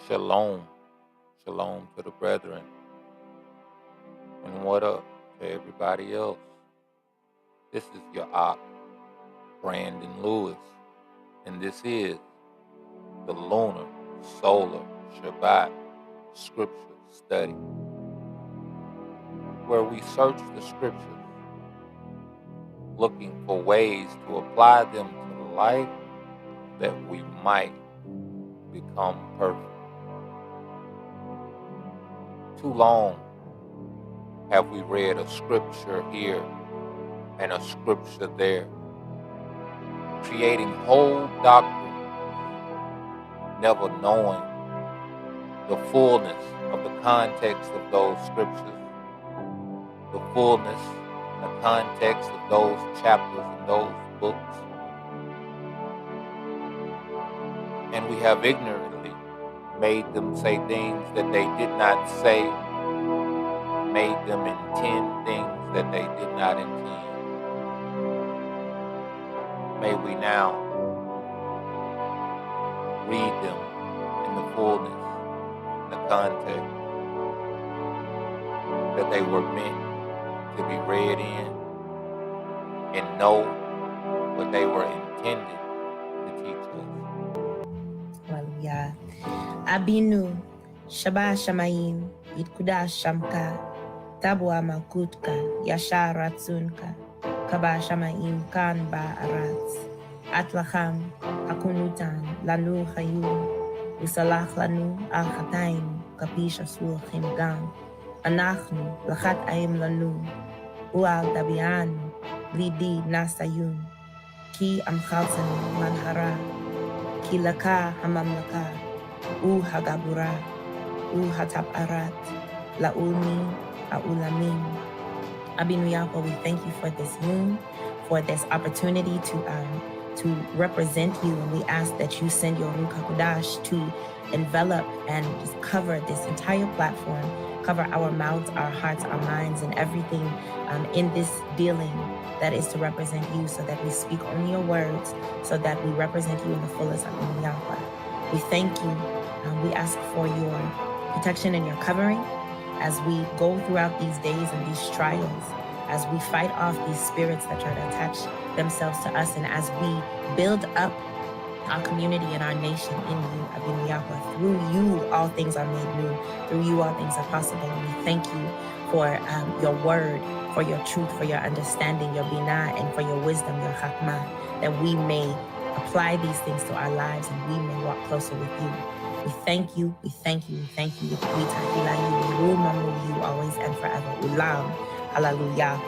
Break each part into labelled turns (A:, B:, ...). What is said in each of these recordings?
A: Shalom. Shalom to the brethren. And what up to everybody else? This is your op, Brandon Lewis. And this is the Lunar Solar Shabbat Scripture Study, where we search the scriptures looking for ways to apply them to life that we might become perfect. Too long have we read a scripture here and a scripture there, creating whole doctrine, never knowing the fullness of the context of those scriptures, the fullness and the context of those chapters and those books. And we have ignorantly made them say things that they did not say, made them intend things that they did not intend. May we now read them in the fullness, in the context that they were meant to be read in, and know what they were intended to teach us.
B: Hallelujah. Abinu, Shaba Shamayim, Yitkuda Shamka, Tabua Malkutka, Yashar Ratsunka, Kaba Shamayim Kan Ba Arat, Atlacham, Akunutan, Lanu Hayum, Usalach Lanu, Al Khataim, Kapisha Sur Khimgam, Anachnu, Lachat Aim Lanu, Ual Dabian, Lidi Nasayum, Ki Amkhalsan Manhara, Ki Laka Hamamlaka, U Hagabura, U Hatap Arat, Launi, Aulamim. Abinu Yahweh, we thank you for this moon, for this opportunity to represent you, and we ask that you send your Ruach HaKodesh to envelop and just cover this entire platform, cover our mouths, our hearts, our minds, and everything in this dealing that is to represent you, so that we speak only your words, so that we represent you in the fullest. Abinu Yahweh, we thank you. We ask for your protection and your covering as we go throughout these days and these trials, as we fight off these spirits that try to attach themselves to us, and as we build up our community and our nation in you, Abinu Yahweh. Through you, all things are made new. Through you, all things are possible. And we thank you for your word, for your truth, for your understanding, your binah, and for your wisdom, your chakmah, that we may apply these things to our lives and we may walk closer with you. We thank you, we thank you, we thank you. We tahila you, we remember you always and forever. Ulam, hallelujah.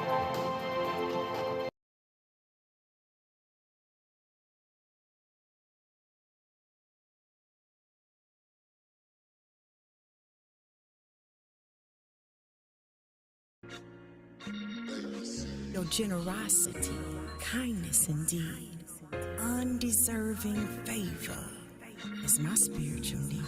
C: Your generosity, kindness indeed, undeserving favor is my spiritual need.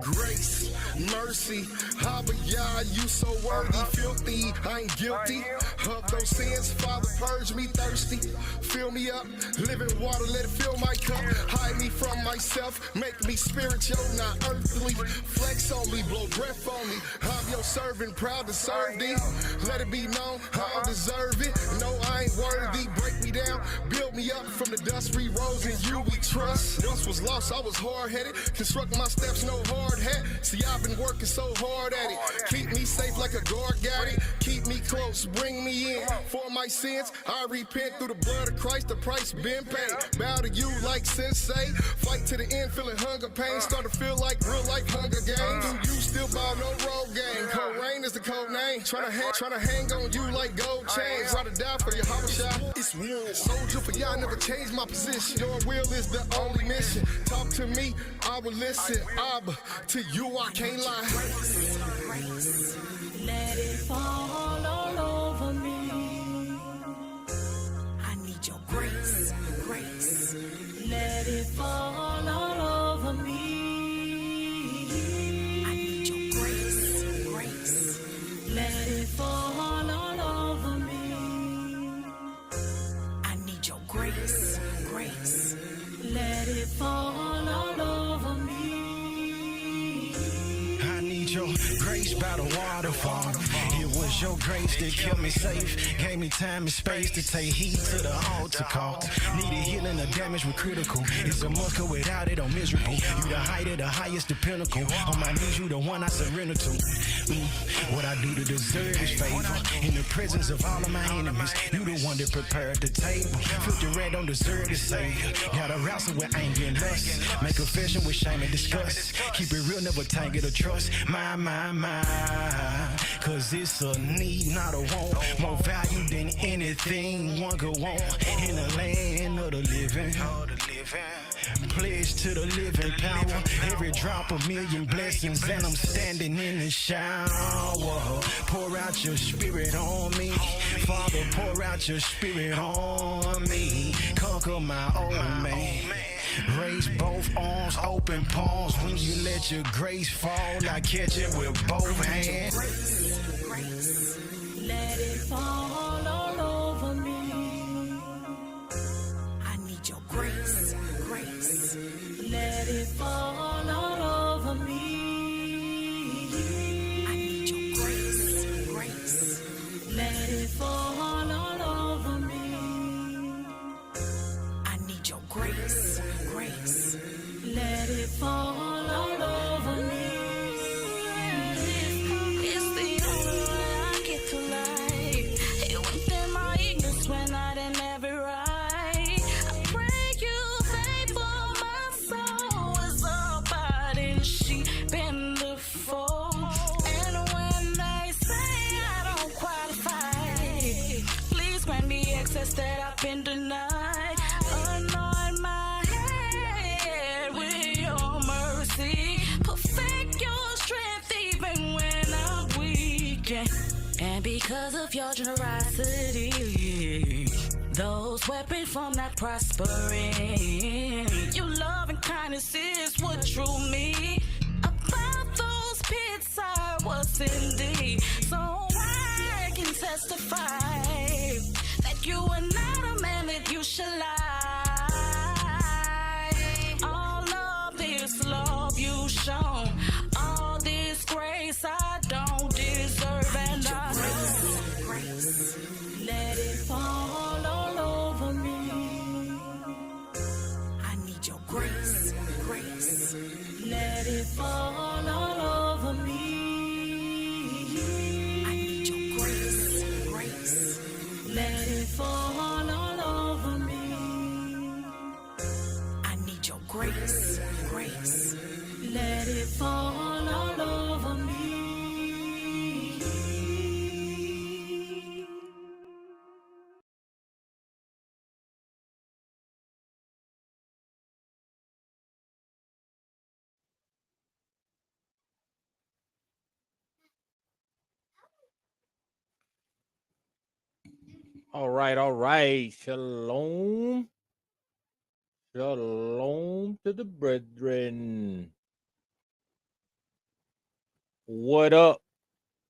D: Grace, mercy, Abba-Yah, you so worthy, filthy, I ain't guilty of those sins. Father, purge me thirsty, fill me up, living water, let it fill my cup. Hide me from myself, make me spiritual, not earthly. Flex on me, blow breath on me. I'm your servant, proud to serve thee. Let it be known, I don't deserve it. No, I ain't worthy. Break me down, build me up from the dust we rose, in you we trust. Once was lost, I was hard-headed. Construct my steps, no hard hat. See, I've been working so hard at it. Keep me safe like a guard got it. Keep me close, bring me in. For my sins, I repent through the blood of Christ. The price been paid. Bow to you like sensei. Fight to the end, feeling hunger pain. Start to feel like real life Hunger Games. Do you still ball no road game? Cold Rain is the code name. Tryna hang on you like gold chains. Try to die for your Habasha. It's war. Soldier for y'all, never change my position. Your will is the only mission. Talk to me, I will listen. Abba, to you I can't lie.
C: Let it fall all over me. I need your grace, grace. Let it fall all over me. I need your grace, grace. Let it fall all over me. I need your grace, grace. fall all over me.
D: I need your grace by the waterfall. It was your grace that kept me safe. Gave me time and space to take heed to the altar call. Needed healing, the damage was critical. It's a must, 'cause without it, I'm miserable. You the height of the highest, the pinnacle. On my knees, you the one I surrender to. What I do to deserve this favor. In the presence of all of my enemies, you the one that prepared the table. Filthy red don't deserve the savior. Gotta wrestle with anger and lust. Make confession with shame and disgust. Keep it real, never tangle the trust. My. Cause it's a need, not a want. More value than anything one could want. In the land of the living. Pledge to the living power. Every drop, a million blessings, and I'm standing in the shower. Pour out your spirit on me. Father, pour out your spirit on me. Conquer my old man. Raise both arms, open palms. When you let your grace fall, I catch it with both hands.
C: Let it fall all over me. I need your grace, grace. Let it fall all over me. I need your grace, grace. Let it fall all over me. I need your grace, grace. Let it fall all over me. It's the only way I get to life. It within my ignorance when I didn't have it right. I pray you favor my soul as a body she been before. And when they say I don't qualify, please grant me access that I've been denied. Anoint my head with your mercy. Perfect your strength even when I'm weak. And because of your generosity, those weapons from not prospering. Your love and kindness is what drew me. About those pits I was in thee. So I can testify that you are not a man that you should lie. All of this love you shown, all this grace I don't deserve, and I let it fall all over me. I need your grace, grace. Let it fall all over me. I need your grace, grace. Let it fall all over me. I need your grace, grace. Let it fall all over me.
A: All right, all right. Shalom. Shalom to the brethren. What up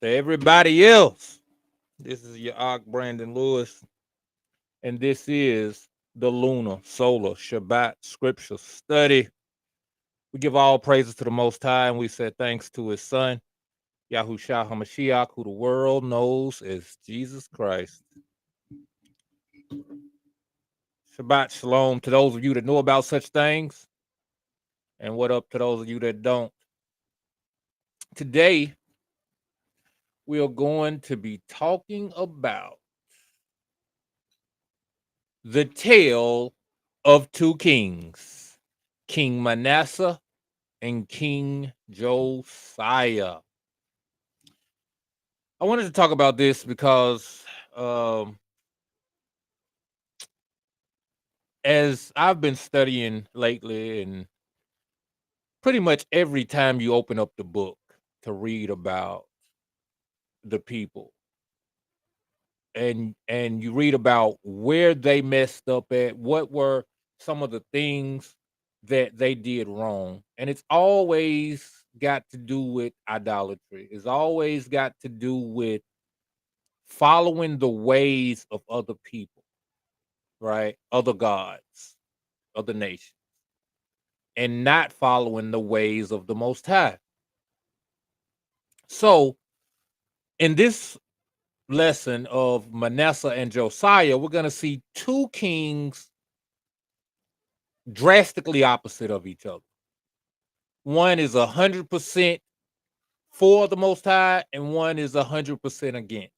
A: to everybody else? This is your Ark Brandon Lewis, and this is the Lunar Solar Shabbat Scripture Study. We give all praises to the Most High, and we say thanks to His Son, Yahushua HaMashiach, who the world knows as Jesus Christ. Shabbat Shalom to those of you that know about such things, and what up to those of you that don't. Today, we are going to be talking about the tale of two kings, King Manasseh and King Josiah. I wanted to talk about this because as I've been studying lately, and pretty much every time you open up the book to read about the people, and you read about where they messed up at, what were some of the things that they did wrong, and it's always got to do with idolatry. It's always got to do with following the ways of other people, right? Other gods, other nations. and not following the ways of the Most High. So, in this lesson of Manasseh and Josiah, we're going to see two kings drastically opposite of each other. One is 100% for the Most High, and one is 100% against.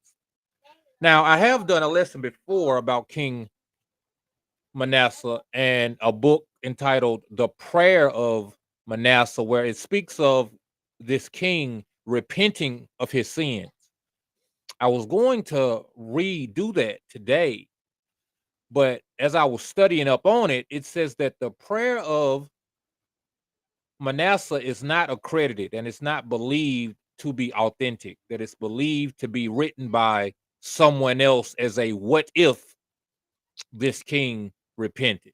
A: Now, I have done a lesson before about King Manasseh and a book entitled The Prayer of Manasseh, where it speaks of this king repenting of his sins. I was going to redo that today, but as I was studying up on it, it says that the prayer of Manasseh is not accredited and it's not believed to be authentic, that it's believed to be written by someone else as a what if this king repented.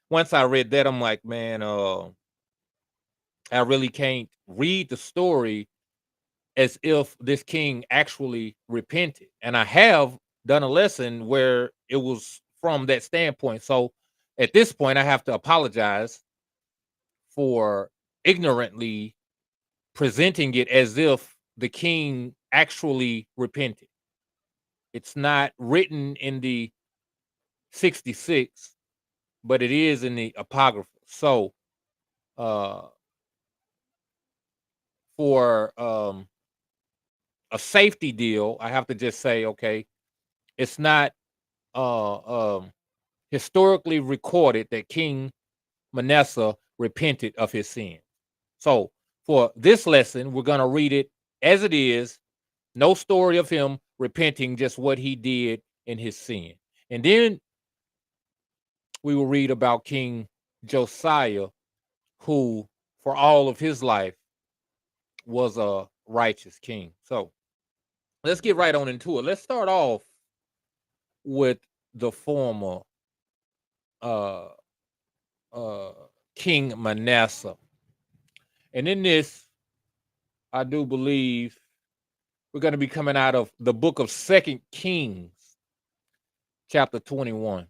A: Once I read that, I'm like, man, I really can't read the story as if this king actually repented. And I have done a lesson where it was from that standpoint. So at this point, I have to apologize for ignorantly presenting it as if the king actually repented. It's not written in the 66, but it is in the apocrypha. So uh for a safety deal, I have to just say, okay, it's not historically recorded that King Manasseh repented of his sin. So for this lesson, we're going to read it as it is. No story of him repenting, just what he did in his sin. And then we will read about King Josiah, who for all of his life was a righteous king. So let's get right on into it. Let's start off with the former uh, uh, King Manasseh. And in this, I do believe we're going to be coming out of the book of Second Kings, chapter 21.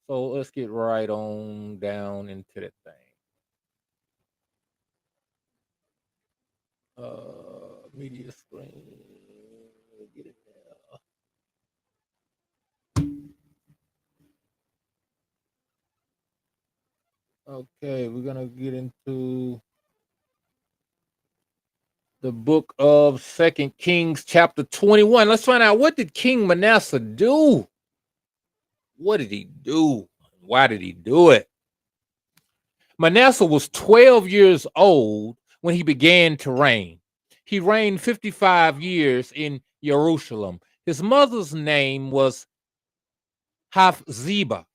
A: So let's get right on down into that thing. Media screen. Get it there. Okay, we're gonna get into the book of Second Kings, chapter 21. Let's find out, what did King Manasseh do? What did he do? Why did he do it? Manasseh was 12 years old when he began to reign. He reigned 55 years in Jerusalem. His mother's name was Hephzibah.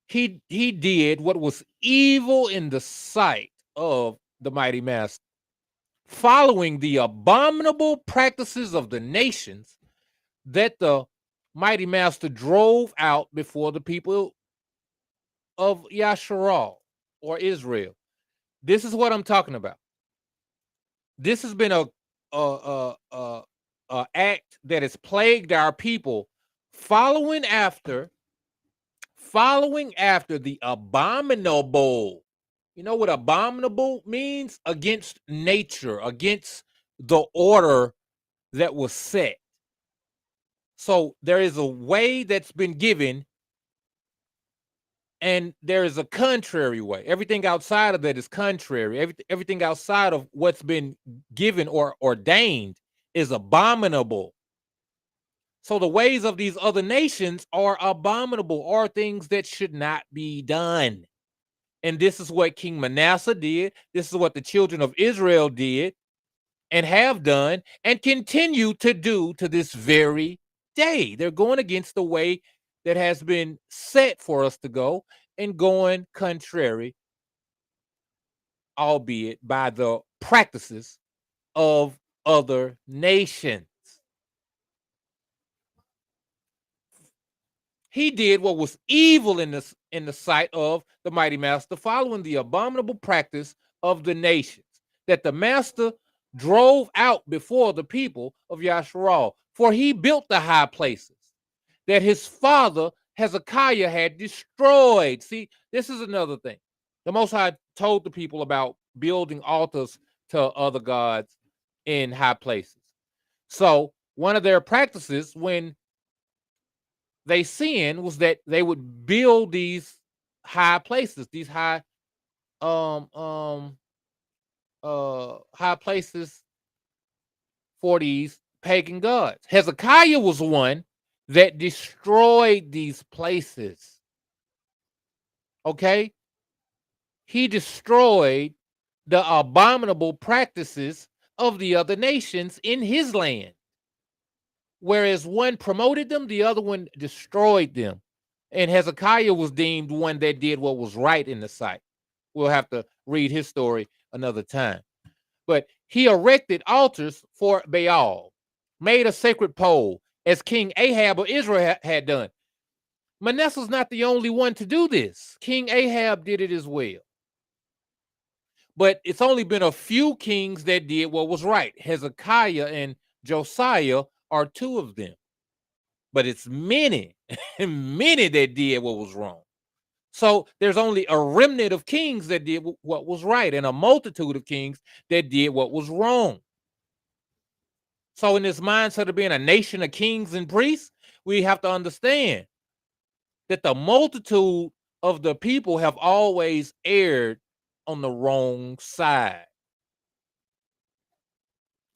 A: He did what was evil in the sight of the mighty master, following the abominable practices of the nations that the mighty master drove out before the people of Yasharal or Israel. This is what I'm talking about. This has been a act that has plagued our people, following after the abominable. You know what abominable means? Against nature, against the order that was set. So there is a way that's been given, and there is a contrary way. Everything outside of that is contrary. Everything outside of what's been given or ordained is abominable. So the ways of these other nations are abominable, are things that should not be done. And this is what King Manasseh did. This is what the children of Israel did and have done and continue to do to this very day. They're going against the way that has been set for us to go and going contrary, albeit by the practices of other nations. He did what was evil in the sight of the mighty master, following the abominable practice of the nations that the master drove out before the people of Yasharal. For he built the high places that his father Hezekiah had destroyed. See, this is another thing. The Most High told the people about building altars to other gods in high places. So one of their practices when they sinned was that they would build these high places, these um um high places for these pagan gods. Hezekiah was one that destroyed these places. Okay? He destroyed the abominable practices of the other nations in his land. Whereas one promoted them, the other one destroyed them. And Hezekiah was deemed one that did what was right in the sight. We'll have to read his story another time. But he erected altars for Baal, made a sacred pole, as King Ahab of Israel had done. Manasseh's not the only one to do this. King Ahab did it as well. But it's only been a few kings that did what was right. Hezekiah and Josiah are two of them. But it's many, many that did what was wrong. So there's only a remnant of kings that did what was right and a multitude of kings that did what was wrong. So in this mindset of being a nation of kings and priests, we have to understand that the multitude of the people have always erred on the wrong side.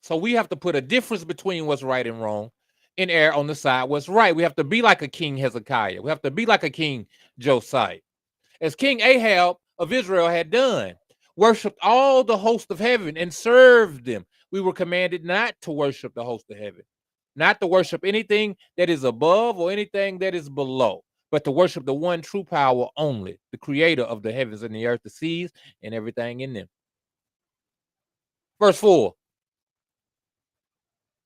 A: So we have to put a difference between what's right and wrong and err on the side what's right. We have to be like a King Hezekiah. We have to be like a King Josiah. As King Ahab of Israel had done, worshiped all the host of heaven and served them. We were commanded not to worship the host of heaven, not to worship anything that is above or anything that is below, but to worship the one true power only, the creator of the heavens and the earth, the seas, and everything in them. Verse 4.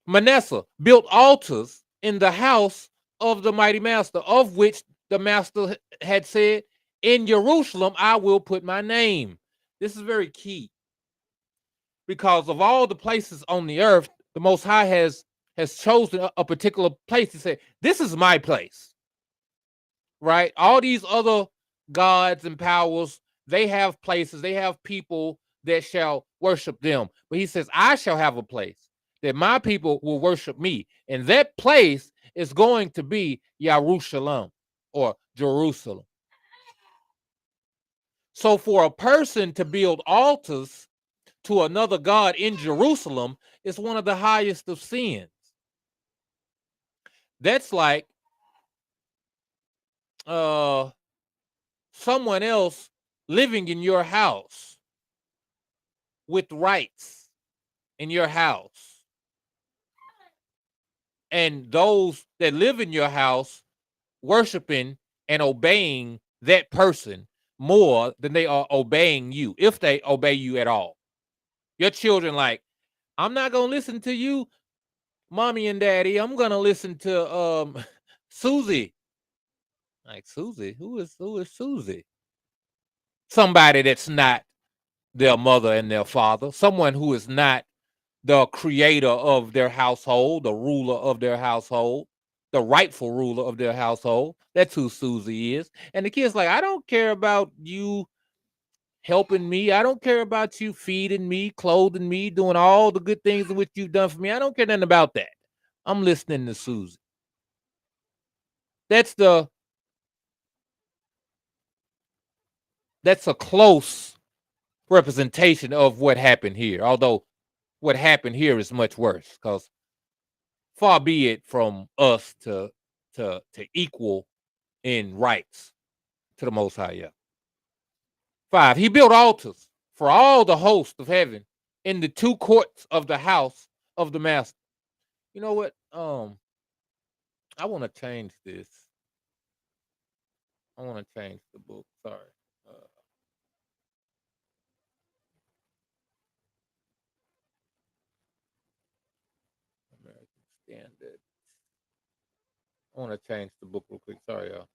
A: Manasseh built altars in the house of the mighty master, of which the master had said, in Jerusalem I will put my name. This is very key, because of all the places on the earth, the Most High has chosen a particular place to say, this is my place, right? All these other gods and powers, they have places, they have people that shall worship them. But he says, I shall have a place that my people will worship me. And that place is going to be Jerusalem or Jerusalem. So for a person to build altars to another god in Jerusalem is one of the highest of sins. That's like someone else living in your house with rights in your house, and those that live in your house worshiping and obeying that person more than they are obeying you, if they obey you at all. Your children like, I'm not gonna listen to you, mommy and daddy. I'm gonna listen to Susie. Like, Susie? Who is Susie? Somebody that's not their mother and their father, someone who is not the creator of their household, the ruler of their household, the rightful ruler of their household. That's who Susie is. And the kid's like, I don't care about you helping me. I don't care about you feeding me, clothing me, doing all the good things in which you've done for me. I don't care nothing about that. I'm listening to Susie. That's a close representation of what happened here. Although what happened here is much worse, because far be it from us to equal in rights to the Most High. Yeah. 5. He built altars for all the hosts of heaven in the two courts of the house of the master. You know what? I want to change this. I want to change the book. Sorry. American Standard. I want to change the book real quick. Sorry, y'all.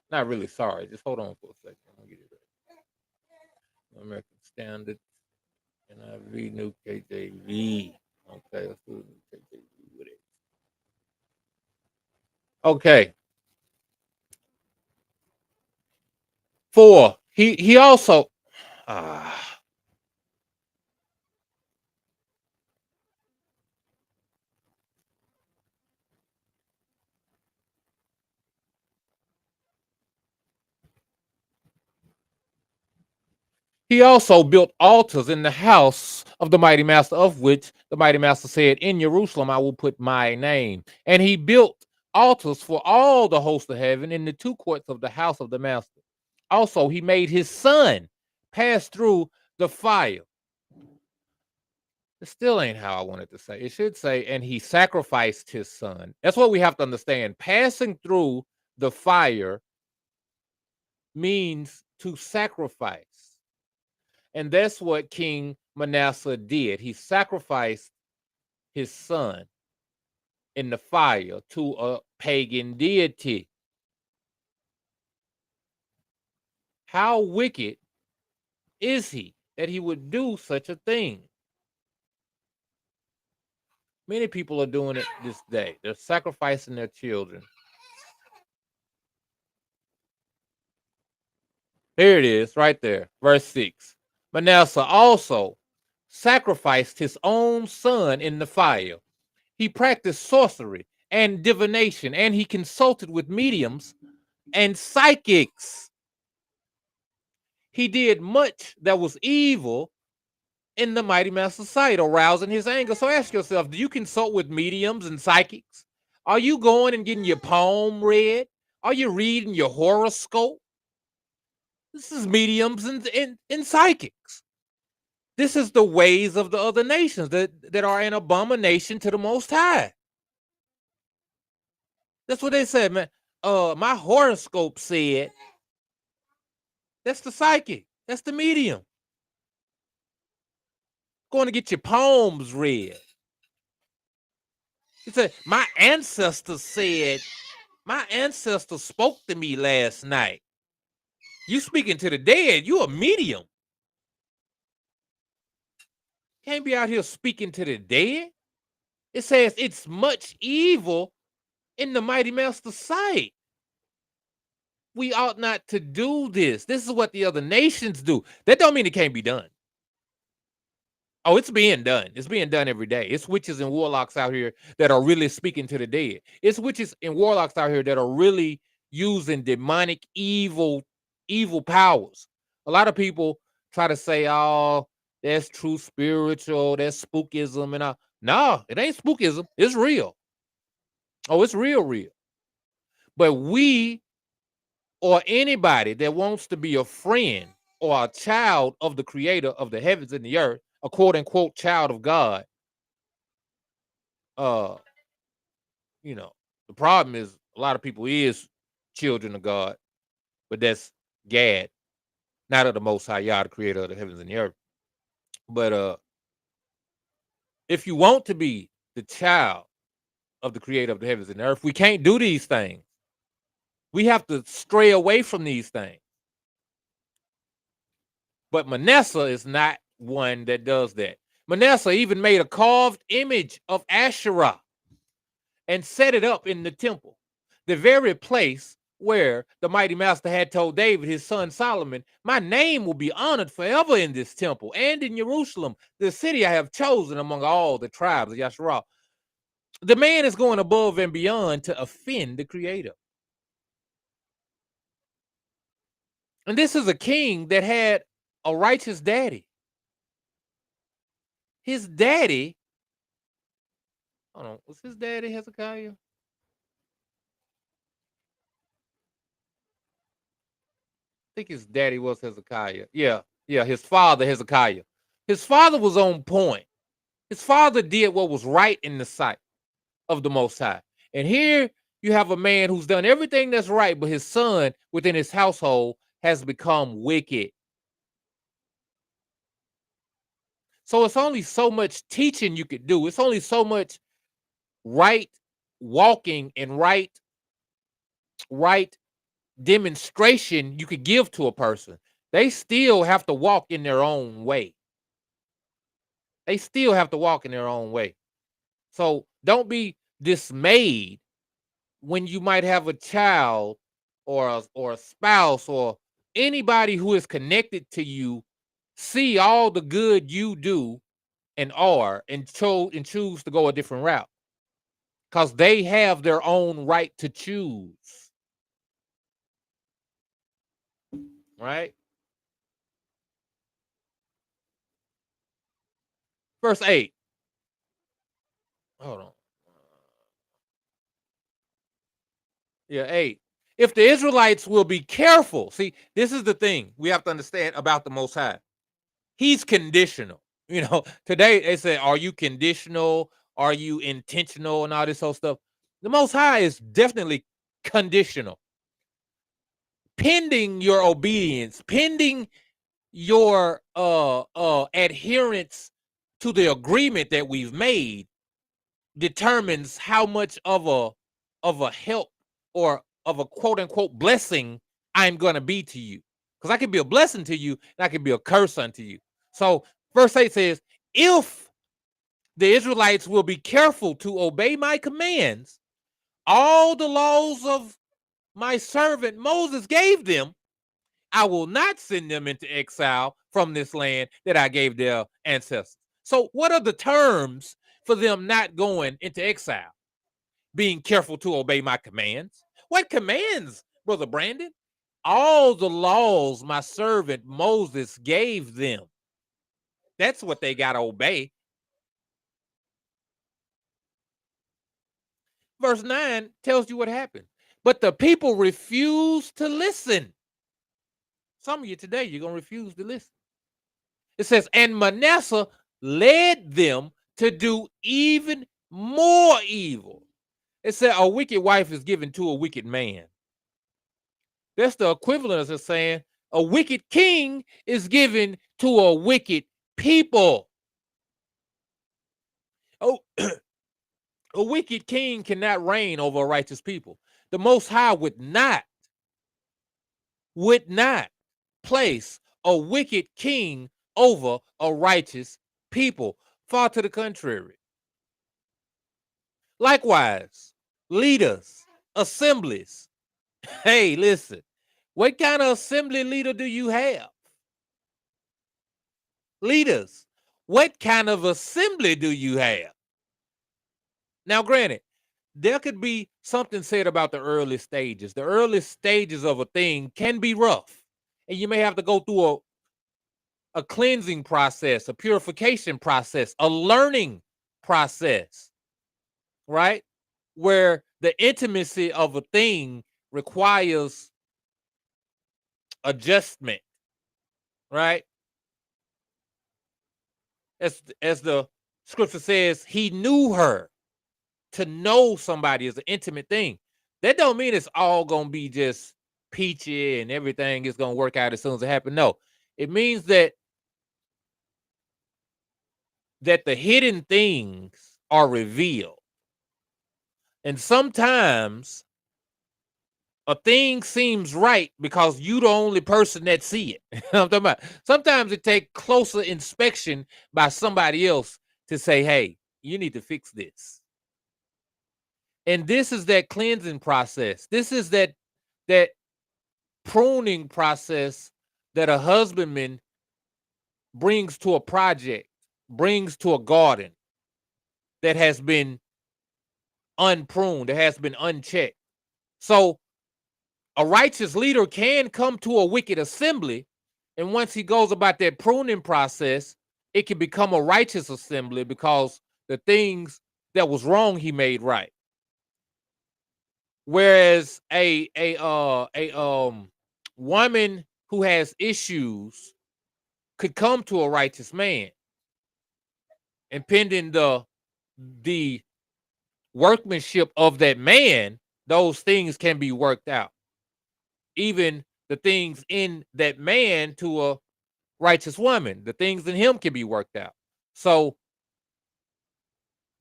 A: Not really sorry. Just hold on for a second. I'll get it right. American Standard. NIV, New KJV. Okay, let's do New KJV with it. Okay. 4. He also uh, he also built altars in the house of the mighty master, of which the mighty master said, "In Jerusalem I will put my name." And he built altars for all the hosts of heaven in the two courts of the house of the master. Also, he made his son pass through the fire. It still ain't how I wanted to say. It should say, and he sacrificed his son. That's what we have to understand. Passing through the fire means to sacrifice. And that's what King Manasseh did. He sacrificed his son in the fire to a pagan deity. How wicked is he that he would do such a thing? Many people are doing it this day. They're sacrificing their children. Here it is, right there, verse 6. Manasseh also sacrificed his own son in the fire. He practiced sorcery and divination, and he consulted with mediums and psychics. He did much that was evil in the mighty master's sight, arousing his anger. So ask yourself, do you consult with mediums and psychics? Are you going and getting your palm read? Are you reading your horoscope? This is mediums and psychics. This is the ways of the other nations that are an abomination to the Most High. That's what they said, man. My horoscope said. That's the psychic. That's the medium. Going to get your palms read. He said, my ancestors spoke to me last night. You speaking to the dead, you a medium. Can't be out here speaking to the dead. It says it's much evil in the mighty master's sight. We ought not to do this. This is what the other nations do. That don't mean it can't be done. Oh, it's being done. It's being done every day. It's witches and warlocks out here that are really speaking to the dead. It's witches and warlocks out here that are really using demonic evil powers. A lot of people try to say, oh, that's true spiritual, that's spookism and all. No, it ain't spookism. It's real. Oh, it's real. But we or anybody that wants to be a friend or a child of the creator of the heavens and the earth, a quote unquote child of God, the problem is a lot of people is children of God, but that's Gad, not of the Most High Yah, the creator of the heavens and the earth. But if you want to be the child of the creator of the heavens and the earth, we can't do these things. We have to stray away from these things. But Manasseh is not one that does that. Manasseh even made a carved image of Asherah and set it up in the temple, the very place where the mighty master had told David, his son Solomon, my name will be honored forever in this temple and in Jerusalem, the city I have chosen among all the tribes of Yasharah. The man is going above and beyond to offend the creator. And this is a king that had a righteous daddy. His daddy, hold on, was his daddy Hezekiah? I think his daddy was Hezekiah. Yeah, his father Hezekiah. His father was on point. His father did what was right in the sight of the Most High. And here you have a man who's done everything that's right, but his son within his household has become wicked. So it's only so much teaching you could do. It's only so much right walking and right demonstration you could give to a person. They still have to walk in their own way. They still have to walk in their own way. So don't be dismayed when you might have a child or a spouse or anybody who is connected to you see all the good you do and are and choose to go a different route because they have their own right to choose. Right? Verse 8. Hold on. Yeah, 8. If the Israelites will be careful, see, this is the thing we have to understand about the Most High. He's conditional. You know, today they say, are you conditional? Are you intentional and all this whole stuff? The Most High is definitely conditional. Pending your obedience, pending your adherence to the agreement that we've made, determines how much of a help or of a quote unquote blessing I'm going to be to you. Because I can be a blessing to you and I can be a curse unto you. So verse 8 says, if the Israelites will be careful to obey my commands, all the laws of my servant Moses gave them, I will not send them into exile from this land that I gave their ancestors. So what are the terms for them not going into exile? Being careful to obey my commands. What commands, Brother Brandon? All the laws my servant Moses gave them. That's what they got to obey. Verse 9 tells you what happened. But the people refused to listen. Some of you today, you're going to refuse to listen. It says, and Manasseh led them to do even more evil. It said a wicked wife is given to a wicked man. That's the equivalent of saying a wicked king is given to a wicked people. Oh, a wicked king cannot reign over a righteous people. The Most High would not place a wicked king over a righteous people. Far to the contrary. Likewise, leaders, assemblies. Hey, listen, what kind of assembly leader do you have? Leaders, what kind of assembly do you have? Now, granted, there could be something said about the early stages. The early stages of a thing can be rough, and you may have to go through a cleansing process, a purification process, a learning process, right? Where the intimacy of a thing requires adjustment, right? As the scripture says, he knew her. To know somebody is an intimate thing. That don't mean it's all gonna be just peachy and everything is gonna work out as soon as it happens. No, it means that the hidden things are revealed. And sometimes a thing seems right because you the only person that see it. I'm talking about. Sometimes it takes closer inspection by somebody else to say, hey, you need to fix this. And this is that cleansing process. This is that pruning process that a husbandman brings to a project, brings to a garden that has been unpruned, that has been unchecked. So a righteous leader can come to a wicked assembly, and once he goes about that pruning process, it can become a righteous assembly because the things that was wrong he made right. Whereas a woman who has issues could come to a righteous man, and pending the workmanship of that man, those things can be worked out. Even the things in that man to a righteous woman, the things in him can be worked out. So,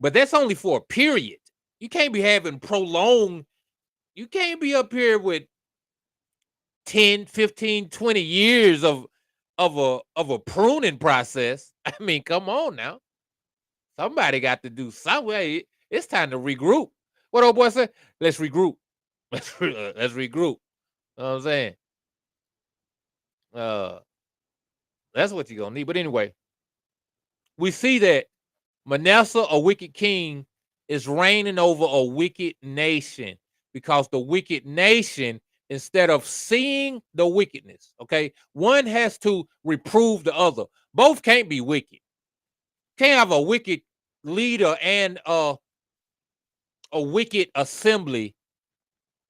A: but that's only for a period. You can't be having prolonged, you can't be up here with 10, 15, 20 years of a pruning process. I mean, come on now. Somebody got to do something. It's time to regroup. What old boy said? Let's regroup. Let's regroup. You know what I'm saying? Uh, that's what you're gonna need. But anyway, we see that Manasseh, a wicked king, is reigning over a wicked nation because the wicked nation, instead of seeing the wickedness, okay, one has to reprove the other. Both can't be wicked. Can't have a wicked leader and a wicked assembly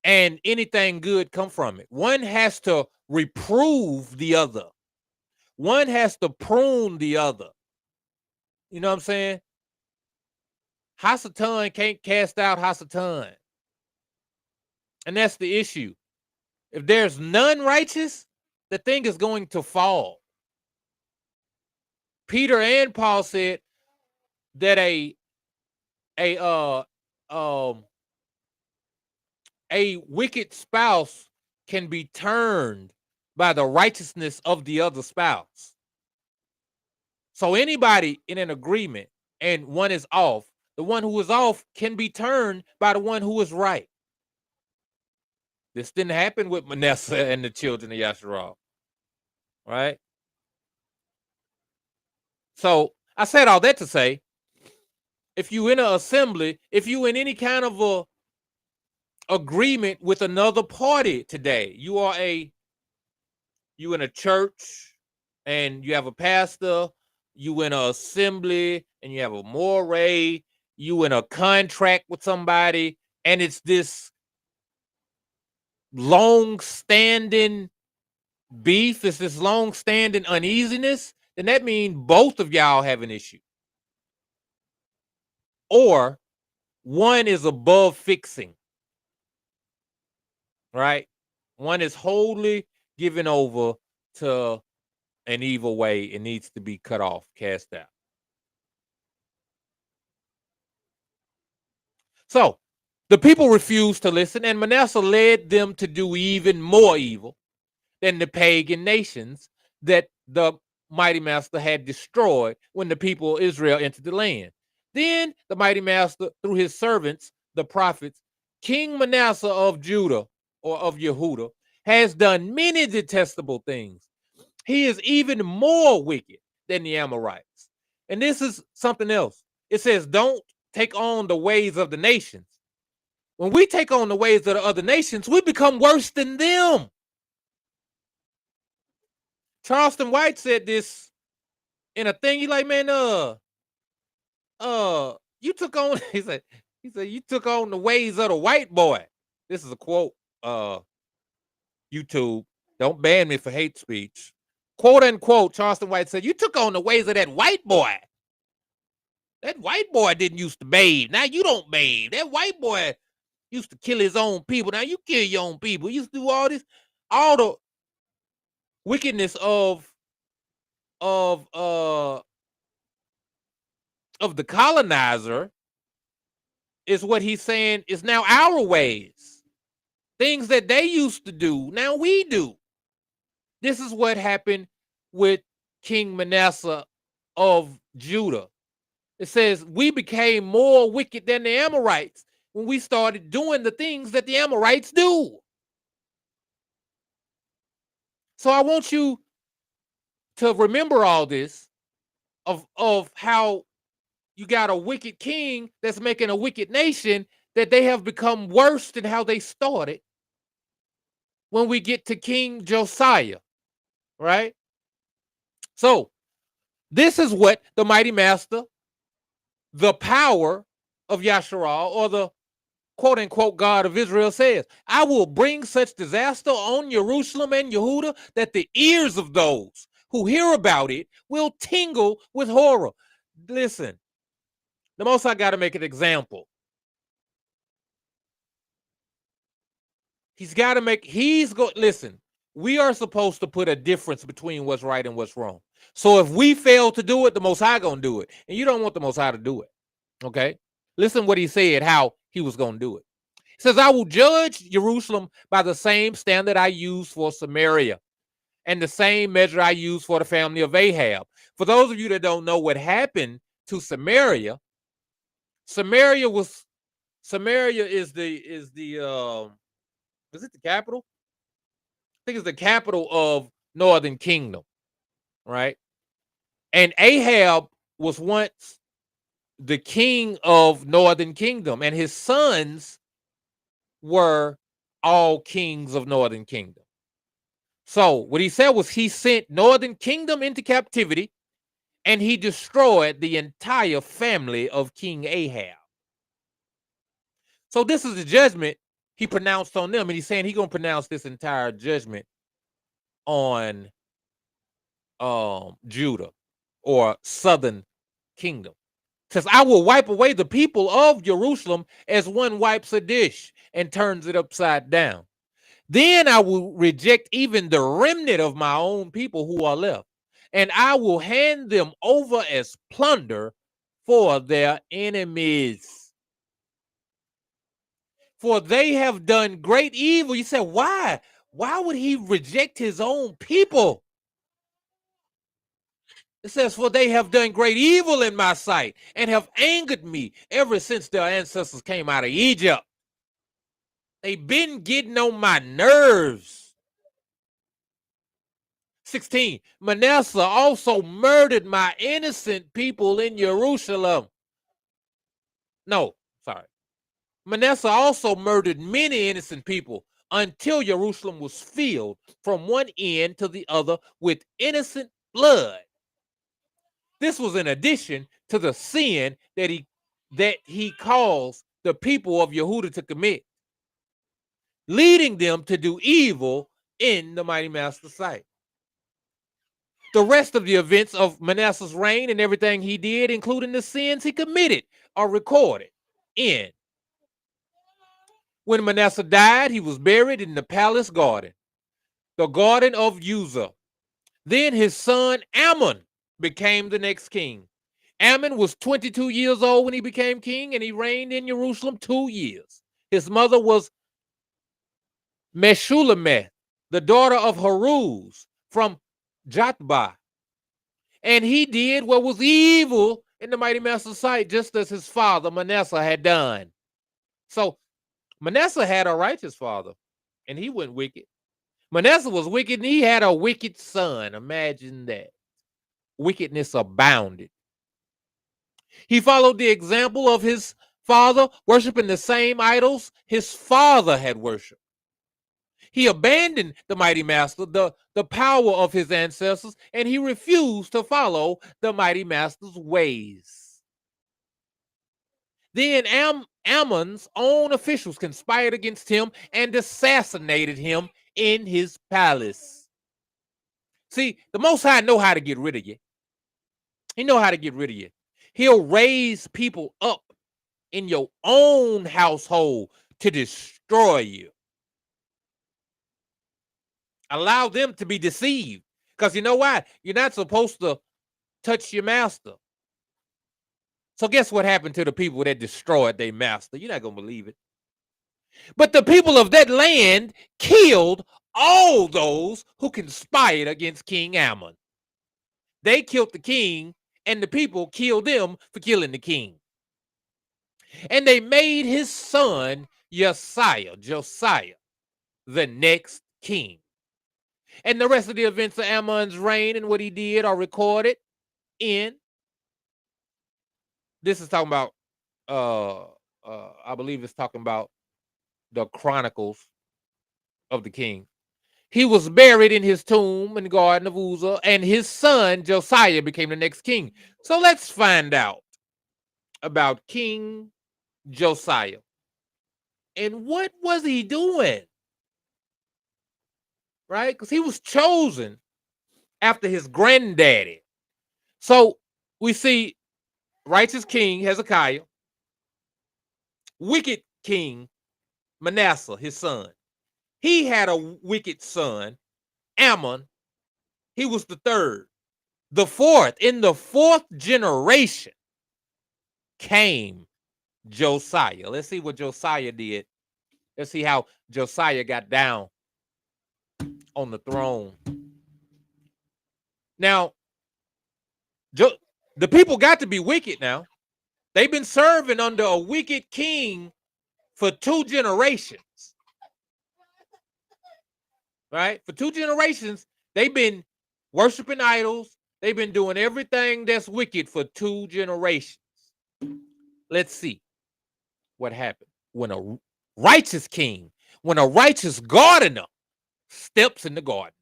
A: and anything good come from it. One has to reprove the other. One has to prune the other. You know what I'm saying? Hasatan can't cast out Hasatan. And that's the issue. If there's none righteous, the thing is going to fall. Peter and Paul said that a wicked spouse can be turned by the righteousness of the other spouse. So anybody in an agreement and one is off, the one who is off can be turned by the one who is right. This didn't happen with Manasseh and the children of Yasharal, right? So I said all that to say, if you in an assembly, if you in any kind of a agreement with another party today, you in a church and you have a pastor, you in an assembly and you have a moray, you in a contract with somebody, and it's this long-standing beef, it's this long-standing uneasiness, then that means both of y'all have an issue. Or one is above fixing, right? One is wholly given over to an evil way. It needs to be cut off, cast out. So the people refused to listen, and Manasseh led them to do even more evil than the pagan nations that the mighty master had destroyed when the people of Israel entered the land. Then the mighty master, through his servants, the prophets, King Manasseh of Judah or of Yehuda, has done many detestable things. He is even more wicked than the Amorites. And this is something else. It says, don't take on the ways of the nations. When we take on the ways of the other nations, we become worse than them. Charleston White said this in a thing. He like, man, you took on. He said, you took on the ways of the white boy. This is a quote. YouTube, don't ban me for hate speech. Quote unquote. Charleston White said, you took on the ways of that white boy. That white boy didn't used to bathe. Now you don't bathe. That white boy used to kill his own people. Now you kill your own people. You used to do all the wickedness of the colonizer is what he's saying is now our ways. Things that they used to do, now we do. This is what happened with King Manasseh of Judah. It says we became more wicked than the Amorites when we started doing the things that the Amorites do. So I want you to remember all this of how you got a wicked king that's making a wicked nation, that they have become worse than how they started when we get to King Josiah, right? So this is what the mighty master, the power of Yasharal, or the quote unquote God of Israel says. I will bring such disaster on Jerusalem and Yehuda that the ears of those who hear about it will tingle with horror. Listen, the Most High got to make an example. Listen, we are supposed to put a difference between what's right and what's wrong. So if we fail to do it, the Most High gonna do it. And you don't want the Most High to do it. Okay? Listen what he said, how he was gonna do it. He says, I will judge Jerusalem by the same standard I use for Samaria and the same measure I use for the family of Ahab. For those of you that don't know what happened to Samaria, Samaria is it the capital? I think it's the capital of northern kingdom, right? And Ahab was once the king of northern kingdom, and his sons were all kings of northern kingdom. So what he said was he sent northern kingdom into captivity, and he destroyed the entire family of King Ahab. So this is the judgment he pronounced on them, and he's saying he's going to pronounce this entire judgment on Judah or southern kingdom. Says, I will wipe away the people of Jerusalem as one wipes a dish and turns it upside down. Then I will reject even the remnant of my own people who are left, and I will hand them over as plunder for their enemies. For they have done great evil. You said, why? Why would he reject his own people? It says, for they have done great evil in my sight and have angered me ever since their ancestors came out of Egypt. They've been getting on my nerves. 16, Manasseh also murdered my innocent people in Jerusalem. No, sorry. Manasseh also murdered many innocent people until Jerusalem was filled from one end to the other with innocent blood. This was in addition to the sin that he caused the people of Yehudah to commit, leading them to do evil in the mighty master's sight. The rest of the events of Manasseh's reign and everything he did, including the sins he committed, are recorded in. When Manasseh died, he was buried in the palace garden, the garden of Uzzah. Then his son Ammon became the next king. Ammon was 22 years old when he became king, and he reigned in Jerusalem 2 years. His mother was Meshulameth, the daughter of Haruz from Jotbah. And he did what was evil in the mighty master's sight, just as his father Manasseh had done. So Manasseh had a righteous father, and he went wicked. Manasseh was wicked, and he had a wicked son. Imagine that. Wickedness abounded. He followed the example of his father, worshiping the same idols his father had worshipped. He abandoned the mighty master, the power of his ancestors, and he refused to follow the mighty master's ways. Then Ammon's own officials conspired against him and assassinated him in his palace. See, the Most High know how to get rid of you. He know how to get rid of you. He'll raise people up in your own household to destroy you. Allow them to be deceived. Because you know why? You're not supposed to touch your master. So guess what happened to the people that destroyed their master? You're not going to believe it. But the people of that land killed all those who conspired against King Ammon. They killed the king, and the people killed them for killing the king. And they made his son Josiah, the next king. And the rest of the events of Ammon's reign and what he did are recorded in. This is talking about, I believe it's talking about the Chronicles of the King. He was buried in his tomb in the garden of Uzzah, and his son Josiah became the next king. So let's find out about King Josiah. And what was he doing? Right? Because he was chosen after his granddaddy. So we see righteous king Hezekiah, wicked king Manasseh, his son. He had a wicked son, Ammon. He was the third. The fourth, in the fourth generation, came Josiah. Let's see what Josiah did. Let's see how Josiah got down on the throne. Now, the people got to be wicked now. They've been serving under a wicked king for 2 generations. Right? For 2 generations, They've been worshiping idols. They've been doing everything that's wicked for 2 generations. Let's see what happened when a righteous king, when a righteous gardener steps in the garden.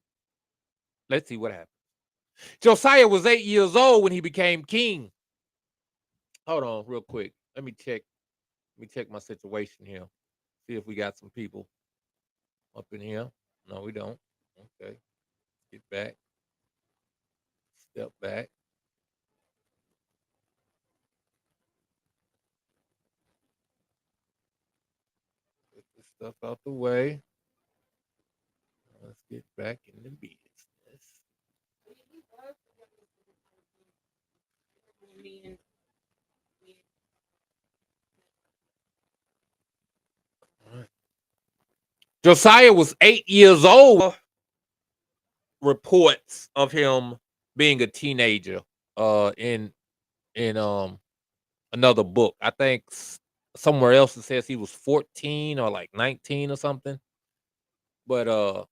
A: Let's see what happened. Josiah was 8 years old when he became king. Hold on real quick. Let me check my situation here. See if we got some people up in here. No, we don't. Okay. Get back. Step back. Get this stuff out the way. Let's get back in the business. All right. Josiah was 8 years old. Reports of him being a teenager in another book. I think somewhere else it says he was 14 or like 19 or something. But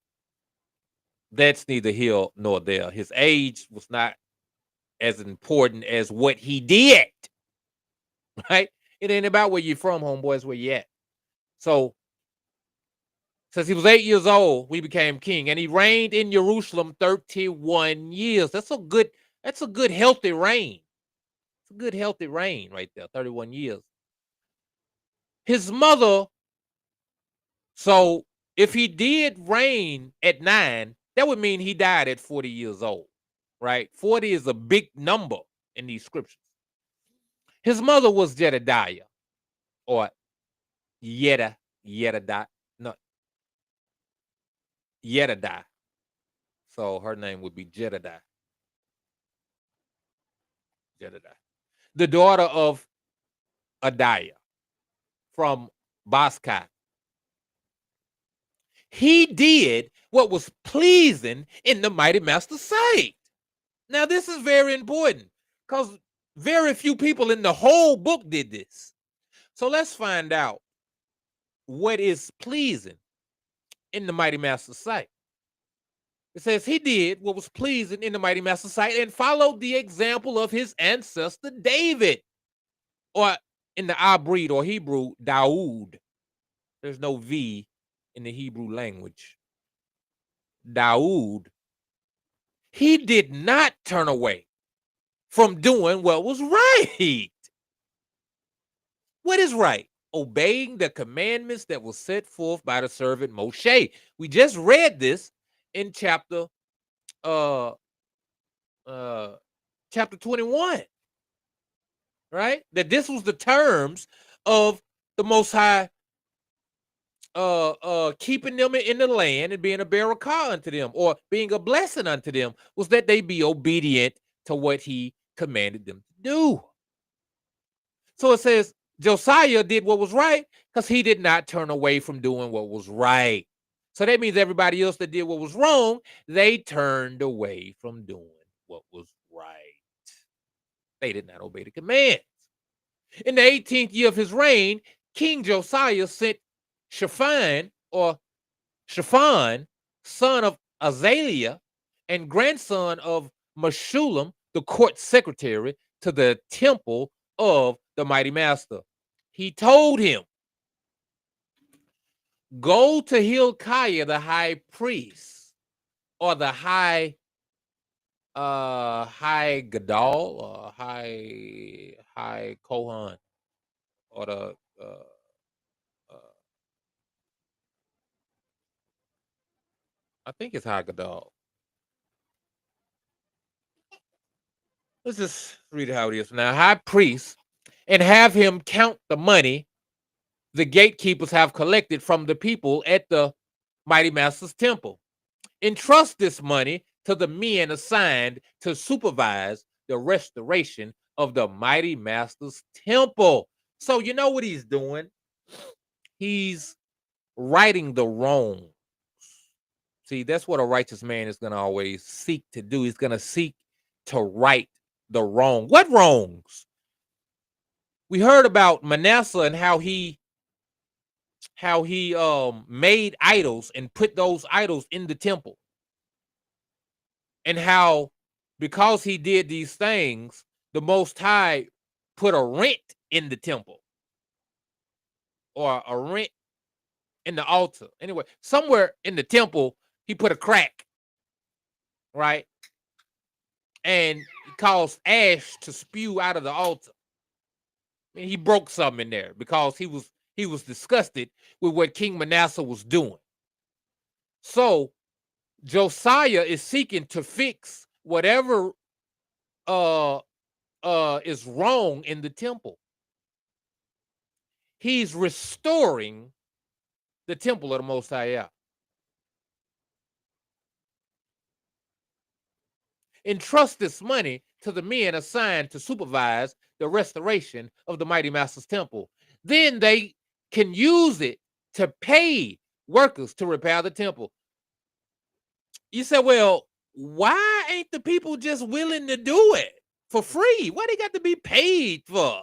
A: that's neither here nor there. His age was not as important as what he did. Right? It ain't about where you're from, homeboy, it's where you at. So since he was 8 years old, we became king, and he reigned in Jerusalem 31 years. That's a good healthy reign. It's a good healthy reign right there, 31 years. His mother, so if he did reign at 9, that would mean he died at 40 years old, right? 40 is a big number in these scriptures. His mother was Jedediah, or Yedidah. So her name would be Jedediah. The daughter of Adiah from Boskai. He did what was pleasing in the mighty master's sight. Now, this is very important because very few people in the whole book did this. So let's find out what is pleasing in the mighty master's sight. It says he did what was pleasing in the mighty master's sight and followed the example of his ancestor David, or in the Abrid or Hebrew, Daoud. There's no V in the Hebrew language. Daoud. He did not turn away from doing what was right. What is right? Obeying the commandments that were set forth by the servant Moshe. We just read this in chapter 21, right? That this was the terms of the Most High keeping them in the land and being a barakah unto them, or being a blessing unto them, was that they be obedient to what he commanded them to do. So it says Josiah did what was right because he did not turn away from doing what was right. So that means everybody else that did what was wrong, they turned away from doing what was right. They did not obey the commands. In the 18th year of his reign, King Josiah sent Shaphan, son of Azaliah and grandson of Meshullam, the court secretary, to the temple of the mighty master. He told him, go to Hilkiah, the high priest, or the high Gadol, or high Kohan, or the I think it's high Gadol. Let's just read it how it is now. High priest, and have him count the money the gatekeepers have collected from the people at the mighty master's temple. Entrust this money to the men assigned to supervise the restoration of the mighty master's temple. So you know what he's doing? He's righting the wrongs. See, that's what a righteous man is going to always seek to do. He's going to seek to right the wrong. What wrongs? We heard about Manasseh and how he made idols and put those idols in the temple. and how because he did these things, the Most High put a rent in the temple or a rent in the altar. Anyway, somewhere in the temple, he put a crack, right? And it caused ash to spew out of the altar. I mean, he broke something in there because he was disgusted with what King Manasseh was doing. So Josiah is seeking to fix whatever is wrong in the temple. He's restoring the temple of the Most High. Entrust this money to the men assigned to supervise the restoration of the Mighty Master's temple. Then they can use it to pay workers to repair the temple. You said, well, why ain't the people just willing to do it for free? Why they got to be paid for?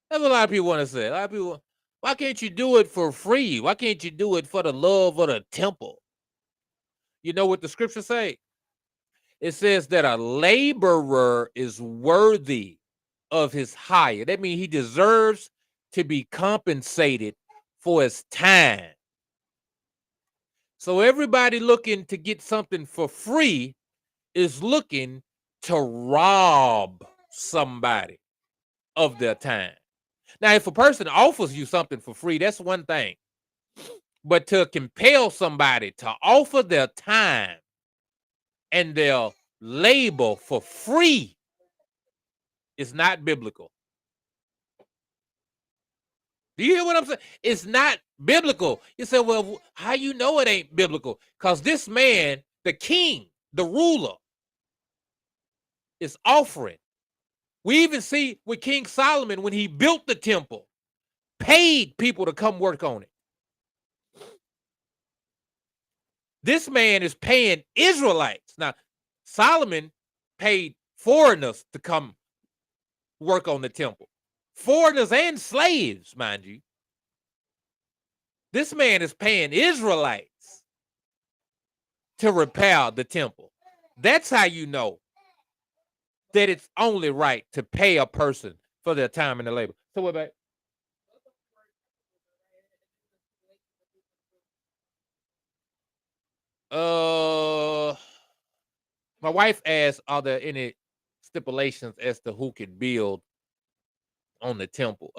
A: That's what a lot of people want to say. A lot of people, why can't you do it for free? Why can't you do it for the love of the temple? You know what the scriptures say? It says that a laborer is worthy of his hire. That means he deserves to be compensated for his time. So everybody looking to get something for free is looking to rob somebody of their time. Now, if a person offers you something for free, that's one thing. But to compel somebody to offer their time and their labor for free is not biblical. Do you hear what I'm saying? It's not biblical. You say, well, how you know it ain't biblical? Because this man, the king, the ruler, is offering. We even see with King Solomon when he built the temple, paid people to come work on it. This man is paying Israelites. Now, Solomon paid foreigners to come work on the temple. Foreigners and slaves, mind you. This man is paying Israelites to repair the temple. That's how you know that it's only right to pay a person for their time and their labor. So what about? My wife asked, are there any stipulations as to who can build on the temple?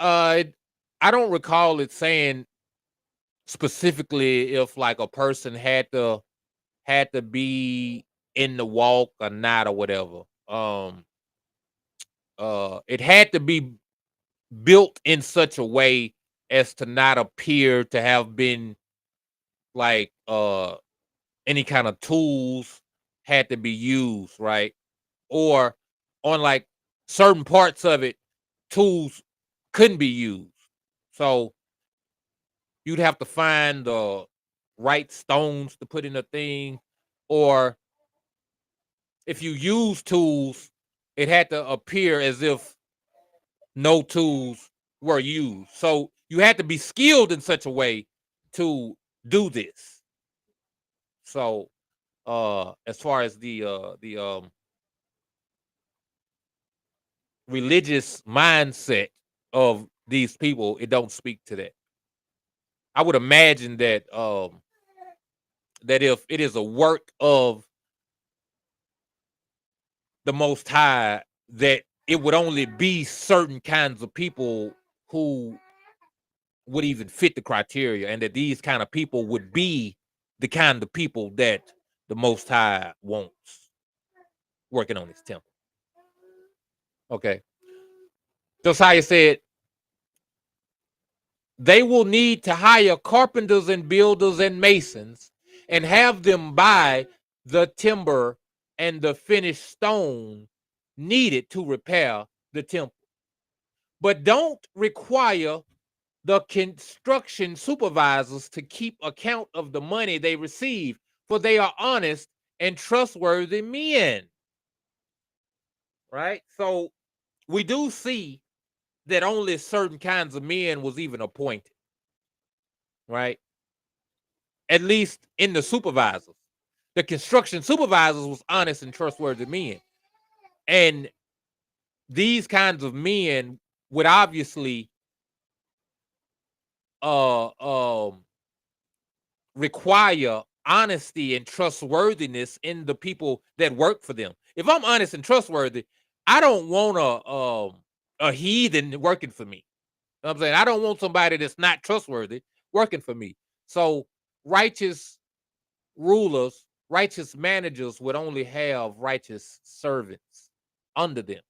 A: I don't recall it saying specifically if like a person had to be in the walk or not or whatever. It had to be built in such a way as to not appear to have been like any kind of tools had to be used, right? Or on like certain parts of it, tools couldn't be used. So you'd have to find the right stones to put in a thing, or if you use tools, it had to appear as if no tools were used. So you had to be skilled in such a way to do this. So as far as the religious mindset of these people, it don't speak to that. I would imagine that that if it is a work of the Most High, that it would only be certain kinds of people who would even fit the criteria, and that these kind of people would be the kind of people that the Most High wants working on his temple. Okay. Josiah said, they will need to hire carpenters and builders and masons and have them buy the timber and the finished stone needed to repair the temple. But don't require the construction supervisors to keep account of the money they receive, for they are honest and trustworthy men. Right? So we do see that only certain kinds of men was even appointed. Right? at least in the supervisors. The construction supervisors was honest and trustworthy men. And these kinds of men would obviously require honesty and trustworthiness in the people that work for them. If I'm honest and trustworthy, I don't want a heathen working for me. You know what I'm saying? I don't want somebody that's not trustworthy working for me. So righteous rulers, righteous managers would only have righteous servants under them.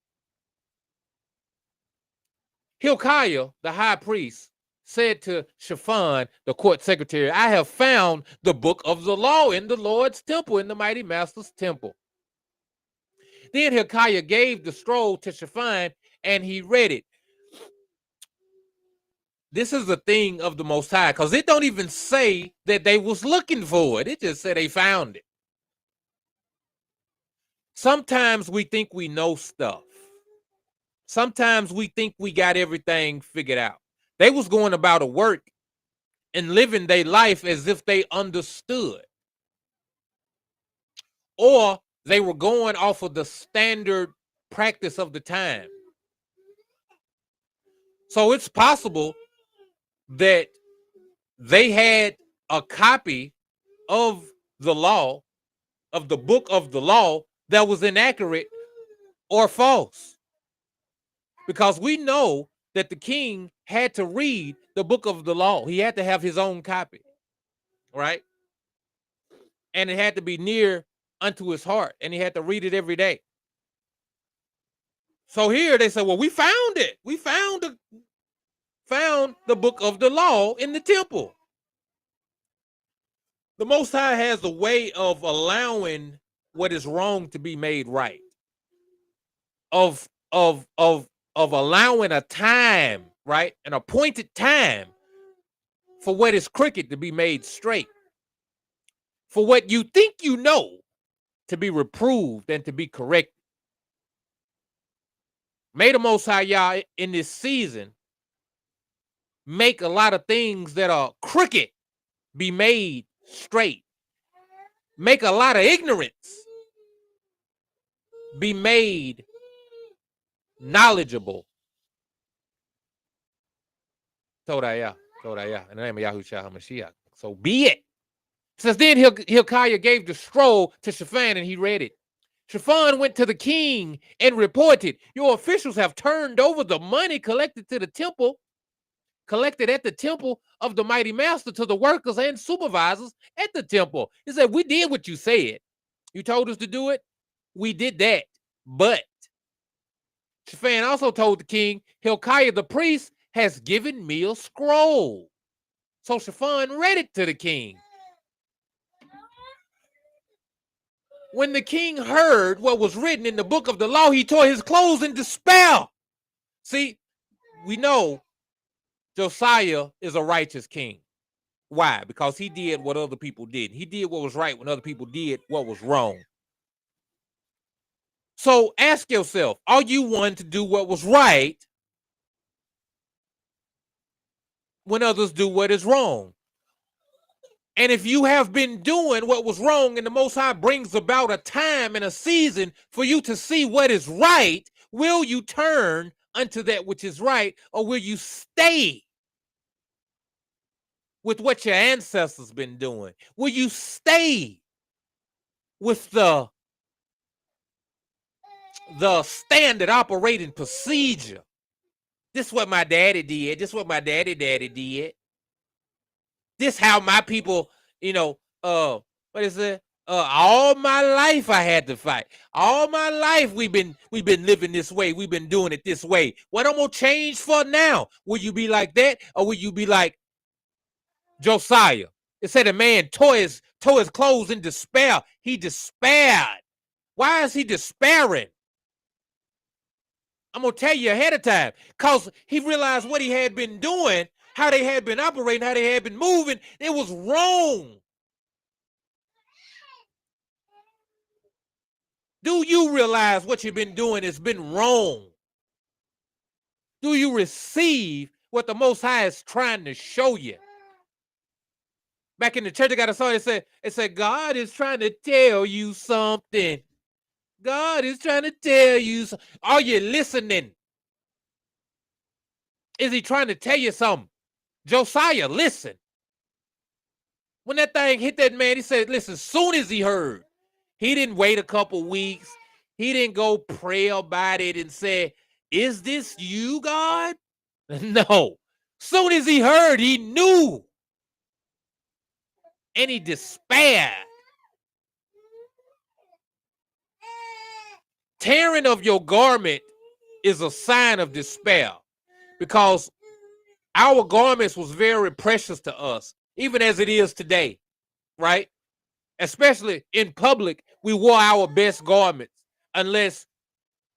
A: Hilkiah, the high priest, said to Shaphan, the court secretary, I have found the book of the law in the Lord's temple, in the mighty master's temple. Then Hilkiah gave the scroll to Shaphan, and he read it. This is the thing of the Most High, because it don't even say that they was looking for it. It just said they found it. Sometimes we think we know stuff. Sometimes we think we got everything figured out. They was going about a work and living their life as if they understood. Or they were going off of the standard practice of the time. So it's possible that they had a copy of the law, of the book of the law, that was inaccurate or false. Because we know that the king had to read the book of the law. He had to have his own copy, right? And it had to be near unto his heart, and he had to read it every day. So here they said, well, we found it. We found the book of the law in the temple. The Most High has a way of allowing what is wrong to be made right. Of allowing a time, right? An appointed time for what is crooked to be made straight. For what you think you know to be reproved and to be corrected. May the Most High Yah in this season make a lot of things that are crooked be made straight. Make a lot of ignorance be made knowledgeable. Todayah, in the name of Yahushua HaMashiach. So be it. It says, then Hilkiah gave the scroll to Shaphan, and he read it. Shaphan went to the king and reported, your officials have turned over the money collected at the temple of the mighty master to the workers and supervisors at the temple. He said, we did what you said. You told us to do it. We did that. But Shaphan also told the king, Hilkiah the priest has given me a scroll. So Shaphan read it to the king. When the king heard what was written in the book of the law, he tore his clothes in despair. See, we know Josiah is a righteous king. Why? Because he did what other people did. He did what was right when other people did what was wrong. So ask yourself, are you one to do what was right when others do what is wrong? And if you have been doing what was wrong and the Most High brings about a time and a season for you to see what is right, will you turn unto that which is right, or will you stay with what your ancestors been doing? Will you stay with the standard operating procedure? This is what my daddy did. This is what my daddy did. This how my people, what is it? All my life I had to fight. All my life we've been living this way. We've been doing it this way. What I'm gonna change for now? Will you be like that, or will you be like Josiah? It said a man tore his clothes in despair. He despaired. Why is he despairing? I'm gonna tell you ahead of time, because he realized what he had been doing, how they had been operating, how they had been moving. It was wrong. Do you realize what you've been doing has been wrong? Do you receive what the Most High is trying to show you? Back in the church, I got a song that said, God is trying to tell you something. God is trying to tell you something. Are you listening? Is he trying to tell you something? Josiah, listen. When that thing hit that man, he said, listen, soon as he heard, he didn't wait a couple weeks. He didn't go pray about it and say, is this you, God? No. Soon as he heard, he knew. And he despaired. Tearing of your garment is a sign of despair, because our garments was very precious to us, even as it is today, right? Especially in public, we wore our best garments unless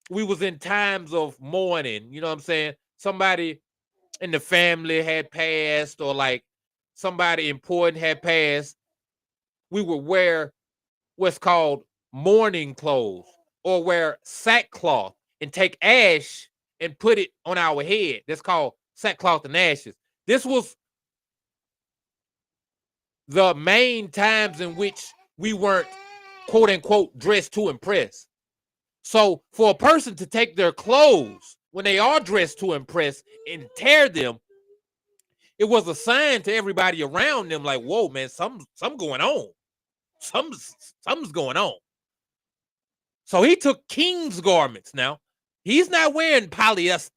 A: we was in times of mourning. You know what I'm saying? Somebody in the family had passed, or like somebody important had passed. We would wear what's called mourning clothes, or wear sackcloth and take ash and put it on our head. That's called sackcloth and ashes. This was the main times in which we weren't, quote unquote, dressed to impress. So for a person to take their clothes when they are dressed to impress and tear them, it was a sign to everybody around them, like, whoa, man, something's going on. Something's going on. So he took king's garments. Now, he's not wearing polyester.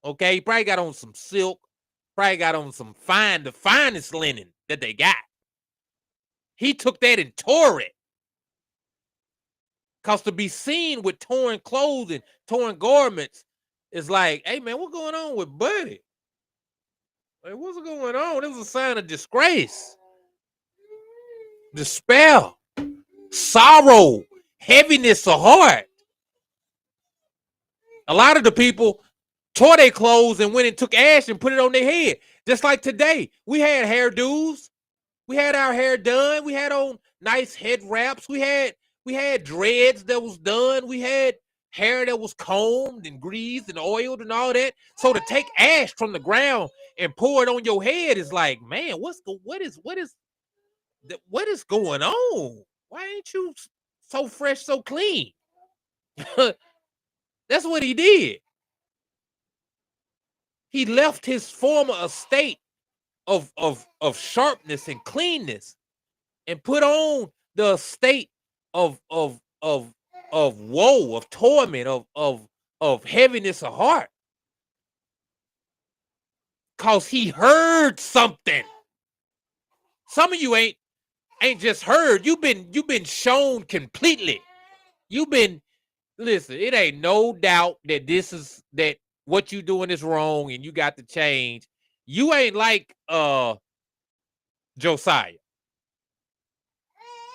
A: Okay, he probably got on some silk, probably got on some the finest linen that they got. He took that and tore it. Because to be seen with torn clothes and torn garments is like, hey, man, what's going on with Buddy? Like, what's going on? It was a sign of disgrace, despair, sorrow, heaviness of heart. A lot of the people tore their clothes and went and took ash and put it on their head. Just like today, we had hairdos. We had our hair done. We had on nice head wraps. We had dreads that was done. We had hair that was combed and greased and oiled and all that. So to take ash from the ground and pour it on your head is like, man, what is going on? Why ain't you so fresh, so clean? That's what he did. He left his former estate of sharpness and cleanness and put on the estate of woe, of torment, of heaviness of heart. Cause he heard something. Some of you ain't just heard. You've been shown completely. Listen, it ain't no doubt that what you doing is wrong and you got to change. You ain't like Josiah.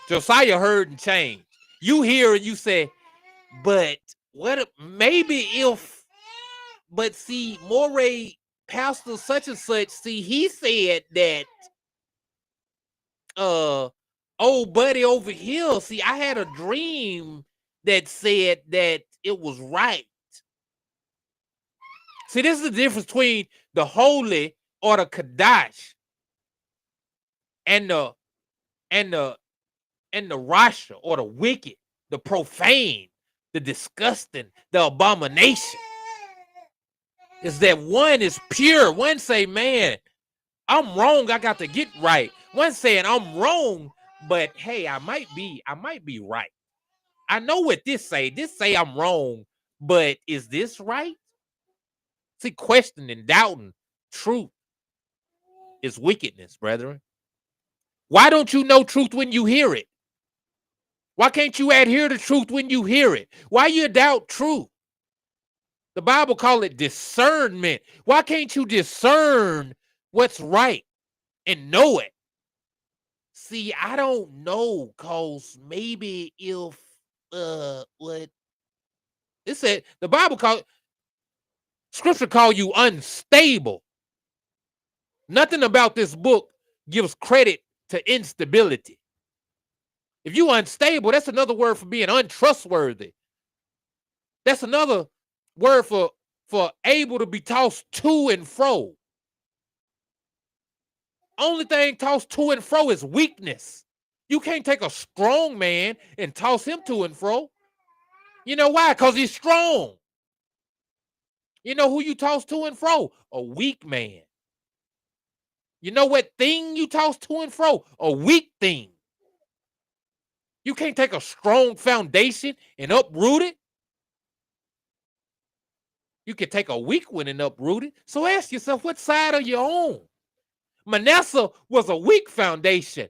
A: Josiah heard and changed. You hear and you say, but but see, Moray, Pastor such and such, see, he said that old buddy over here, see, I had a dream that said that it was right. See, this is the difference between the holy or the Kadash and the Rasha, or the wicked, the profane, the disgusting, the abomination. Is that one is pure. One say, man, I'm wrong, I got to get right. One saying I'm wrong, but hey, I might be right. I know what this say. This say I'm wrong, but is this right? See, questioning, doubting truth is wickedness, brethren. Why don't you know truth when you hear it? Why can't you adhere to truth when you hear it? Why you doubt truth? The Bible call it discernment. Why can't you discern what's right and know it? See, I don't know, cause maybe if what it said, the Bible Scripture call you unstable. Nothing about this book gives credit to instability. If you unstable, that's another word for being untrustworthy. That's another word for able to be tossed to and fro. Only thing tossed to and fro is weakness. You can't take a strong man and toss him to and fro. You know why? Because he's strong. You know who you toss to and fro? A weak man. You know what thing you toss to and fro? A weak thing. You can't take a strong foundation and uproot it. You can take a weak one and uproot it. So ask yourself, what side are you on? Manasseh was a weak foundation.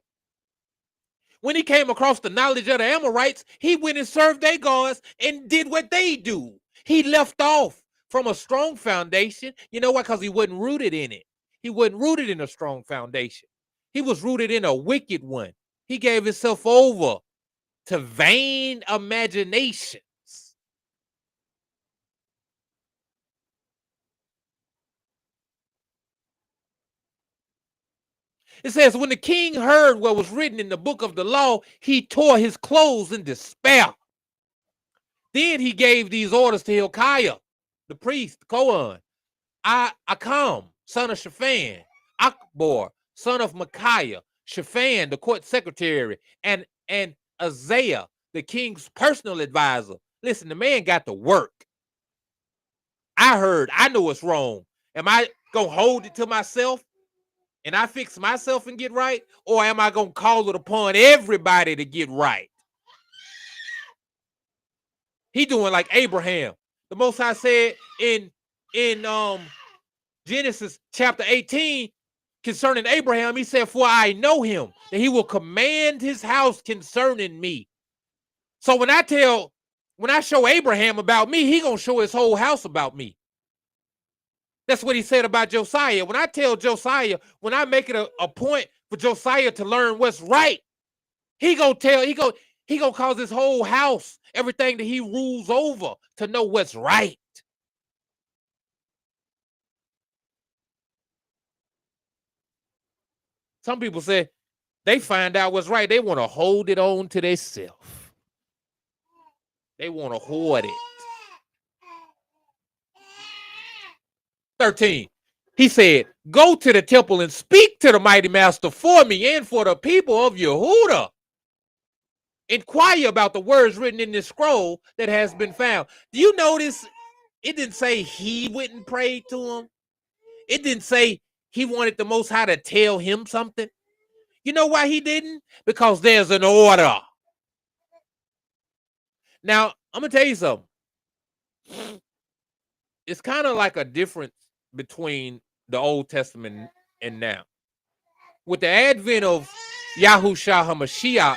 A: When he came across the knowledge of the Amorites, he went and served their gods and did what they do. He left off from a strong foundation. You know why? Because he wasn't rooted in it. He wasn't rooted in a strong foundation. He was rooted in a wicked one. He gave himself over to vain imaginations. It says, when the king heard what was written in the book of the law, he tore his clothes in despair. Then he gave these orders to Hilkiah, the priest, Kohan, Akam, son of Shaphan, Akbor, son of Micaiah, Shaphan, the court secretary, and Isaiah, the king's personal advisor. Listen, the man got to work. I know it's wrong. Am I going to hold it to myself and I fix myself and get right? Or am I going to call it upon everybody to get right? He doing like Abraham. The Most High said in Genesis chapter 18 concerning Abraham, he said, for I know him, that he will command his house concerning me. So when I show Abraham about me, he going to show his whole house about me. That's what he said about Josiah. When I tell Josiah, when I make it a point for Josiah to learn what's right, he gonna cause his whole house, everything that he rules over, to know what's right. Some people say they find out what's right. They want to hold it on to themselves. They want to hoard it. 13. He said, go to the temple and speak to the mighty master for me and for the people of Yehudah. Inquire about the words written in this scroll that has been found. Do you notice it didn't say he went and prayed to him? It didn't say he wanted the Most High to tell him something. You know why he didn't? Because there's an order. Now, I'm going to tell you something. It's kind of like a difference between the Old Testament and now. With the advent of Yahushua HaMashiach,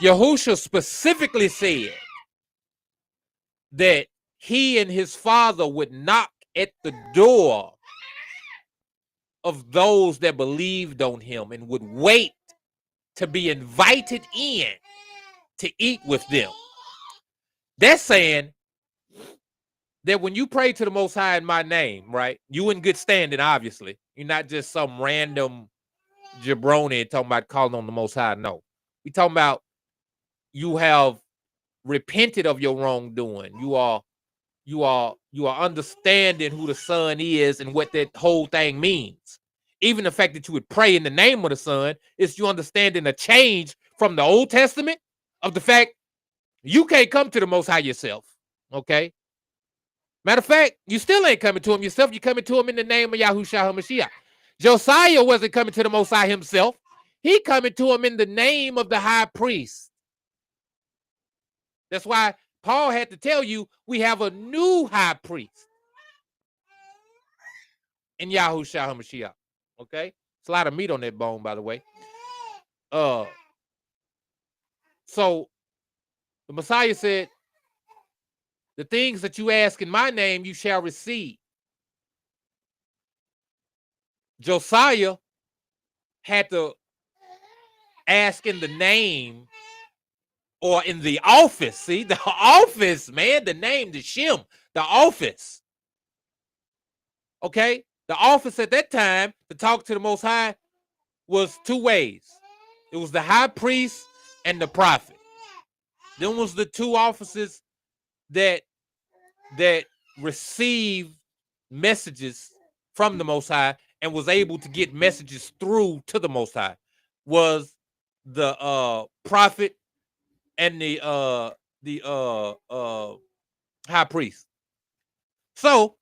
A: Yahushua specifically said that he and his father would knock at the door of those that believed on him and would wait to be invited in to eat with them. That's saying that when you pray to the Most High in my name, right, you in good standing, obviously. You're not just some random jabroni talking about calling on the Most High. No. We talking about you have repented of your wrongdoing. You are understanding who the Son is and what that whole thing means. Even the fact that you would pray in the name of the Son is you understanding a change from the Old Testament of the fact you can't come to the Most High yourself. Okay? Matter of fact, you still ain't coming to him yourself. You're coming to him in the name of Yahushua HaMashiach. Josiah wasn't coming to the Most High himself. He coming to him in the name of the high priest. That's why Paul had to tell you we have a new high priest in Yahushua HaMashiach. Okay? It's a lot of meat on that bone, by the way. So the Messiah said, the things that you ask in my name, you shall receive. Josiah had to ask in the name or in the office. See, the office, man, the name, the Shem, the office. Okay? The office at that time to talk to the Most High was two ways. It was the high priest and the prophet. Them was the two offices that received messages from the Most High and was able to get messages through to the Most High was the prophet and the high priest. So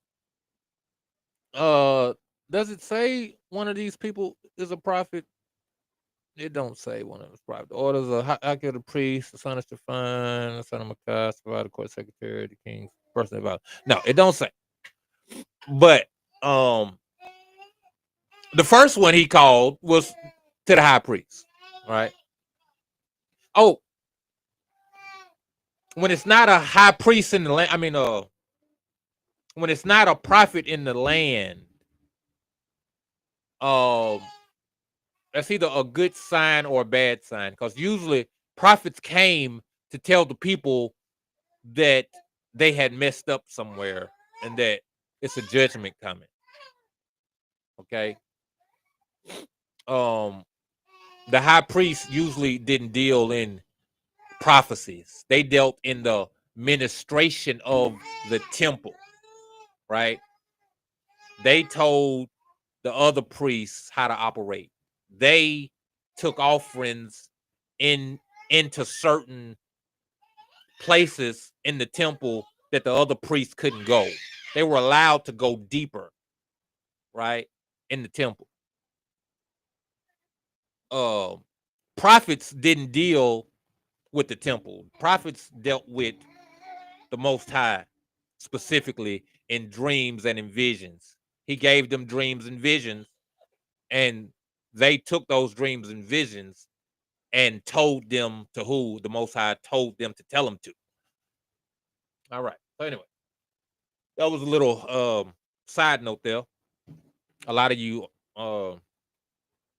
A: does it say one of these people is a prophet? It don't say one of the prophet. The orders of Hakil the priest, the son of Shaphan, the son of Makkah, the court secretary, the king's person about. No, it don't say. But the first one he called was to the high priest, right? Oh, when it's not a high priest in the land, I mean, when it's not a prophet in the land, that's either a good sign or a bad sign. Because usually prophets came to tell the people that they had messed up somewhere and that it's a judgment coming. Okay. The high priest usually didn't deal in prophecies. They dealt in the ministration of the temple, right? They told the other priests how to operate. They took offerings into certain places in the temple that the other priests couldn't go. They were allowed to go deeper, right, in the temple. Prophets didn't deal with the temple. Prophets dealt with the Most High, specifically in dreams and in visions. He gave them dreams and visions, and they took those dreams and visions and told them to who the Most High told them to tell them to. All right. So anyway, that was a little side note there. A lot of you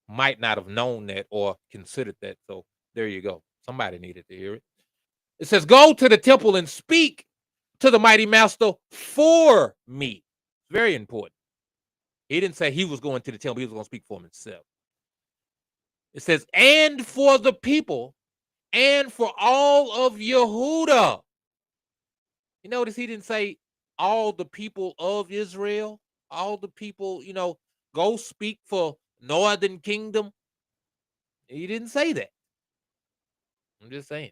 A: might not have known that or considered that. So there you go. Somebody needed to hear it. It says, go to the temple and speak to the mighty master for me. Very important. He didn't say he was going to the temple. He was going to speak for himself. It says, and for the people and for all of Yehuda. You notice he didn't say all the people of Israel, all the people, go speak for Northern Kingdom. He didn't say that. I'm just saying.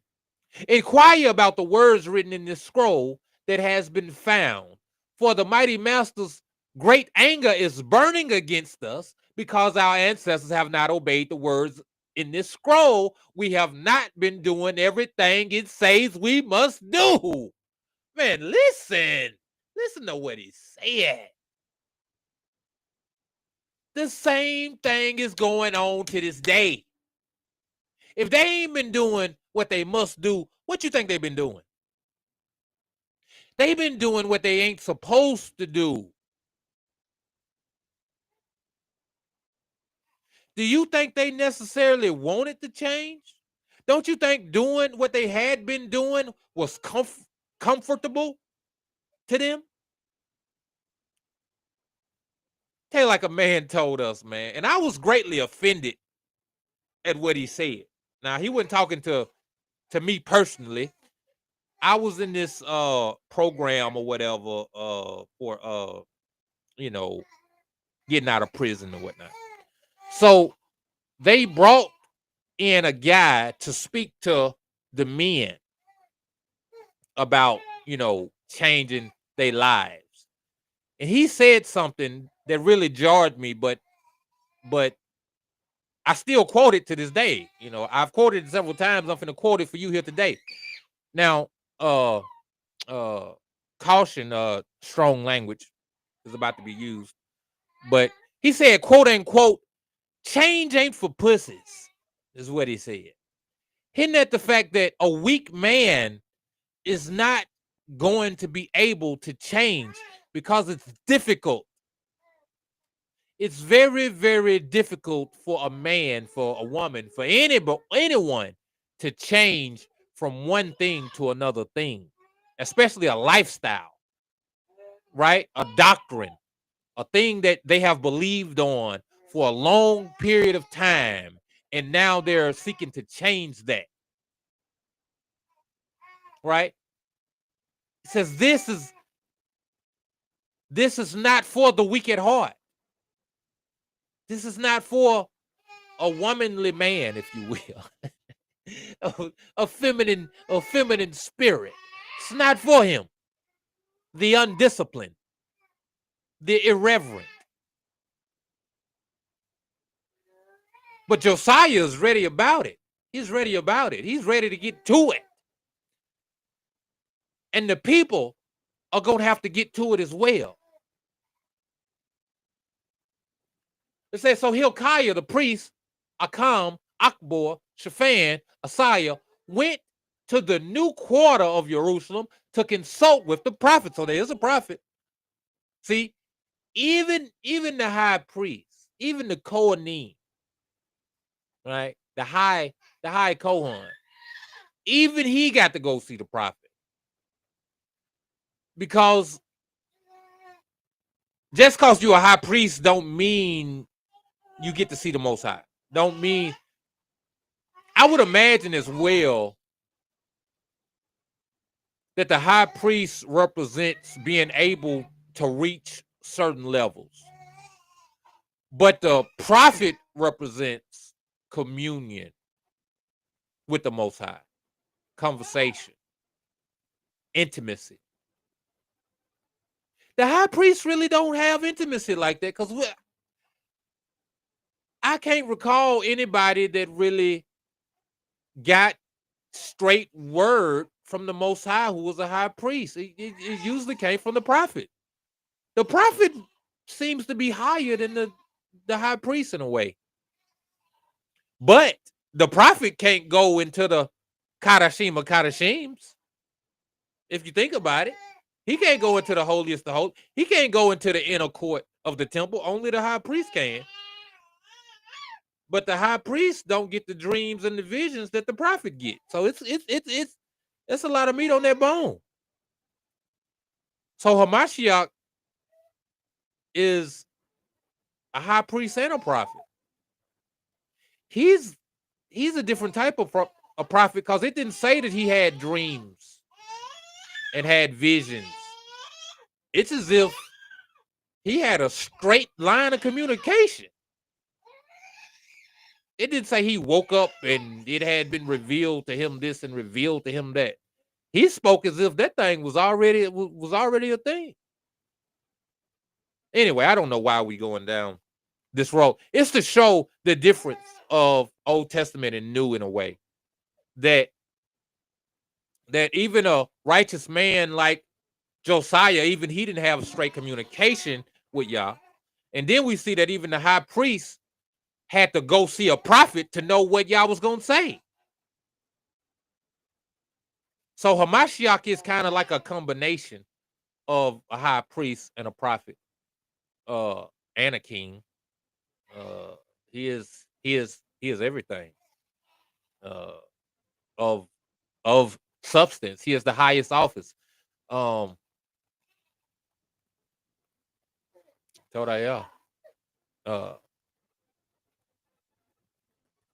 A: Inquire about the words written in this scroll that has been found. For the mighty master's great anger is burning against us because our ancestors have not obeyed the words in this scroll. We have not been doing everything it says we must do. Man, listen to what he's saying. The same thing is going on to this day. If they ain't been doing what they must do, what you think they've been doing? They've been doing what they ain't supposed to do. Do you think they necessarily wanted to change? Don't you think doing what they had been doing was comfortable to them? Tell you like a man told us, man, and I was greatly offended at what he said. Now, he wasn't talking to me personally. I was in this program or whatever for getting out of prison or whatnot. So they brought in a guy to speak to the men about, changing their lives. And he said something that really jarred me, but I still quote it to this day. I've quoted it several times. I'm going to quote it for you here today. Now, caution, strong language is about to be used. But he said, quote unquote, change ain't for pussies, is what he said. Hinting at the fact that a weak man is not going to be able to change because it's difficult. It's very, very difficult for a man, for a woman, for anyone to change from one thing to another thing, especially a lifestyle, right? A doctrine, a thing that they have believed on for a long period of time, and now they're seeking to change that, right? It says this is not for the weak at heart. This is not for a womanly man, if you will, a feminine spirit. It's not for him. The undisciplined, the irreverent. But Josiah is ready about it. He's ready about it. He's ready to get to it. And the people are going to have to get to it as well. It says, so Hilkiah, the priest, Akam, Akbor, Shaphan, Asaiah, went to the new quarter of Jerusalem to consult with the prophet. So there's a prophet. See, even the high priest, even the Kohanim, right? The high Kohan, even he got to go see the prophet. Because just because you're a high priest don't mean you get to see the Most High. Don't mean, I would imagine as well that the high priest represents being able to reach certain levels. But the prophet represents communion with the Most High, conversation, intimacy. The high priest really don't have intimacy like that, because I can't recall anybody that really got straight word from the Most High who was a high priest. It usually came from the prophet. The prophet seems to be higher than the high priest in a way. But the prophet can't go into the Kadashim of Kadashims. If you think about it, he can't go into the holiest of holies. He can't go into the inner court of the temple. Only the high priest can. But the high priest don't get the dreams and the visions that the prophet get. So it's a lot of meat on that bone. So Hamashiach is a high priest and a prophet. He's a different type of a prophet, because it didn't say that he had dreams and had visions. It's as if he had a straight line of communication. It didn't say he woke up and it had been revealed to him this and revealed to him that. He spoke as if that thing was already a thing. Anyway, I don't know why we going down this road. It's to show the difference of Old Testament and New in a way. That even a righteous man like Josiah, even he didn't have a straight communication with Yah. And then we see that even the high priest had to go see a prophet to know what Yah was going to say. So Hamashiach is kind of like a combination of a high priest and a prophet, and a king. He is everything of substance. He is the highest office. Todayah.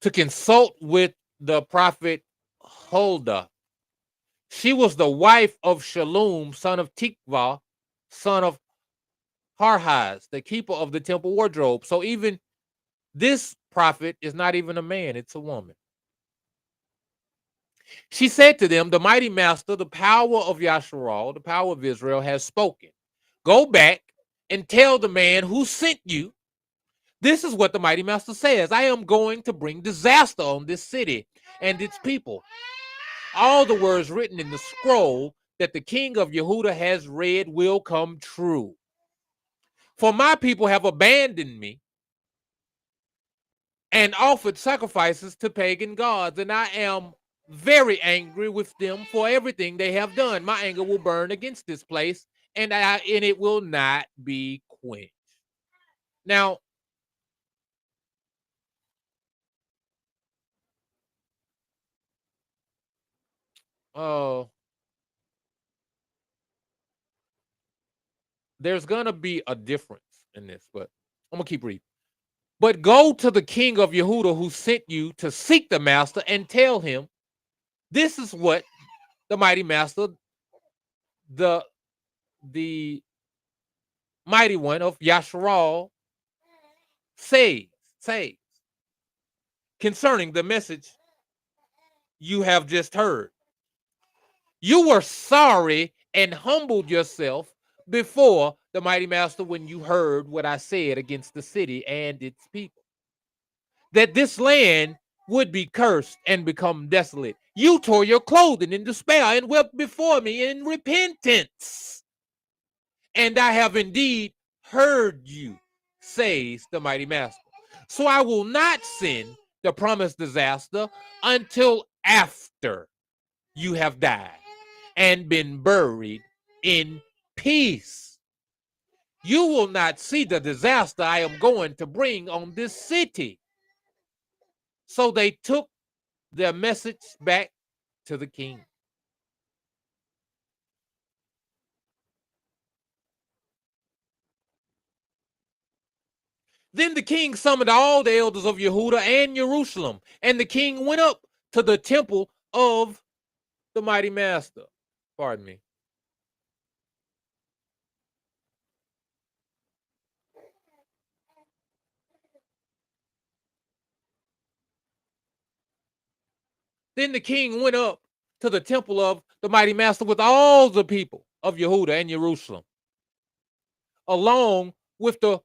A: To consult with the prophet Huldah. She was the wife of Shalom, son of Tikvah, son of Harhaz, the keeper of the temple wardrobe. So even this prophet is not even a man, it's a woman. She said to them, the mighty master, the power of Yasharal, the power of Israel, has spoken. Go back and tell the man who sent you. This is what the mighty master says. I am going to bring disaster on this city and its people. All the words written in the scroll that the king of Yehuda has read will come true. For my people have abandoned me and offered sacrifices to pagan gods, and I am very angry with them for everything they have done. My anger will burn against this place, and it will not be quenched. Now, there's gonna be a difference in this, but I'm gonna keep reading. But go to the king of Yehuda who sent you to seek the master and tell him, this is what the mighty master, the mighty one of Yasharal, says concerning the message you have just heard. You were sorry and humbled yourself before the mighty master when you heard what I said against the city and its people, that this land would be cursed and become desolate. You tore your clothing in despair and wept before me in repentance. And I have indeed heard you, says the mighty master. So I will not send the promised disaster until after you have died and been buried in peace. You will not see the disaster I am going to bring on this city. So they took their message back to the king. Then the king summoned all the elders of Yehuda and Jerusalem, and the king went up to the temple of the mighty master. Pardon me. Then the king went up to the temple of the mighty master with all the people of Yehuda and Jerusalem, along with the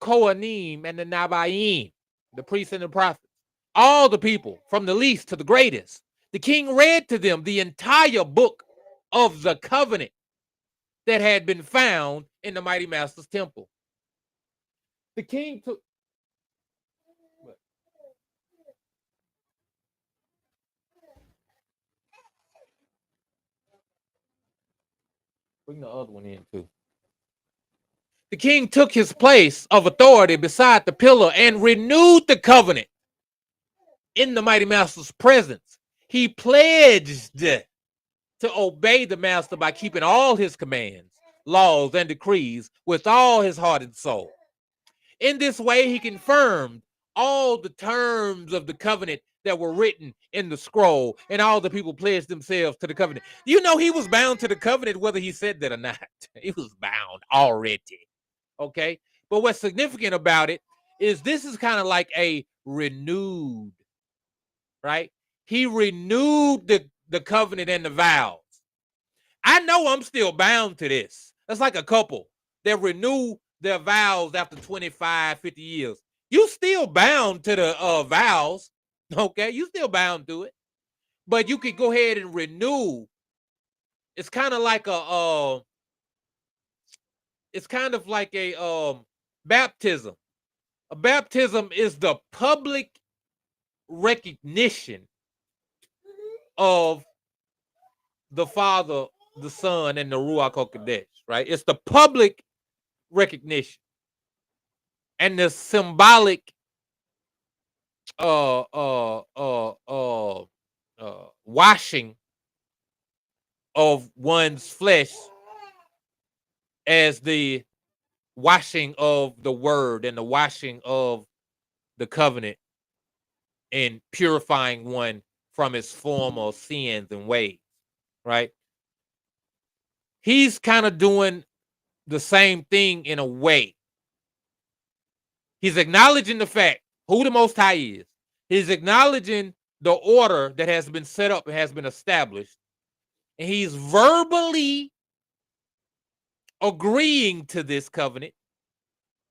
A: Kohanim and the Nabaim, the priests and the prophets, all the people from the least to the greatest. The king read to them the entire book of the covenant that had been found in the mighty master's temple. The king took... Bring the other one in too. The king took his place of authority beside the pillar and renewed the covenant in the mighty master's presence. He pledged to obey the master by keeping all his commands, laws, and decrees with all his heart and soul. In this way, he confirmed all the terms of the covenant that were written in the scroll, and all the people pledged themselves to the covenant. You know, he was bound to the covenant whether he said that or not. He was bound already. Okay? But what's significant about it is this is kind of like a renewed, right? He renewed the covenant and the vows. I know I'm still bound to this. That's like a couple that renew their vows after 25, 50 years. You still bound to the vows, okay? You still bound to it. But you could go ahead and renew. It's kind of like a baptism. A baptism is the public recognition of the Father, the Son, and the Ruach HaKodesh, right? It's the public recognition and the symbolic washing of one's flesh as the washing of the word and the washing of the covenant and purifying one from his former sins and ways, right? He's kind of doing the same thing in a way. He's acknowledging the fact who the Most High is. He's acknowledging the order that has been set up and has been established. And he's verbally agreeing to this covenant.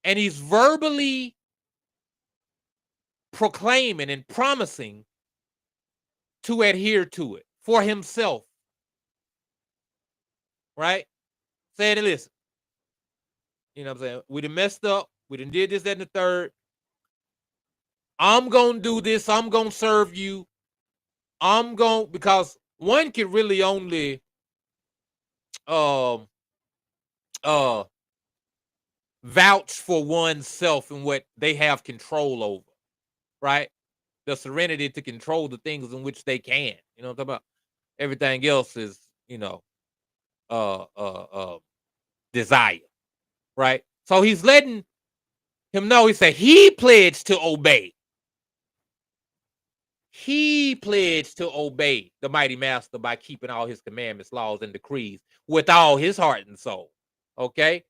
A: And he's verbally proclaiming and promising to adhere to it for himself. Right? Saying, listen, you know what I'm saying? We done messed up. We done did this, that, and the third. I'm going to do this. I'm going to serve you. Because one can really only vouch for oneself and what they have control over, right? The serenity to control the things in which they can. You know what I'm talking about? Everything else is, desire, right? So he's letting him know. He said he pledged to obey. He pledged to obey the mighty master by keeping all his commandments, laws, and decrees with all his heart and soul. Okay?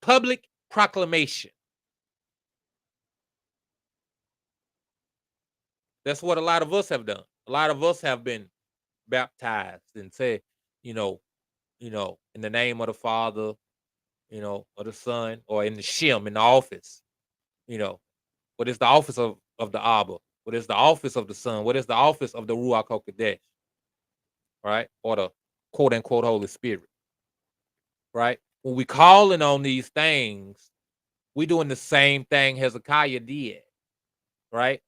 A: Public proclamation. That's what a lot of us have done. A lot of us have been baptized and said, you know, in the name of the Father, or the Son, or in the Shem, in the office, what is the office of the Abba? What is the office of the Son? What is the office of the Ruach HaKodesh? Right? Or the quote unquote Holy Spirit. Right? When we calling on these things, we doing the same thing Hezekiah did. Right?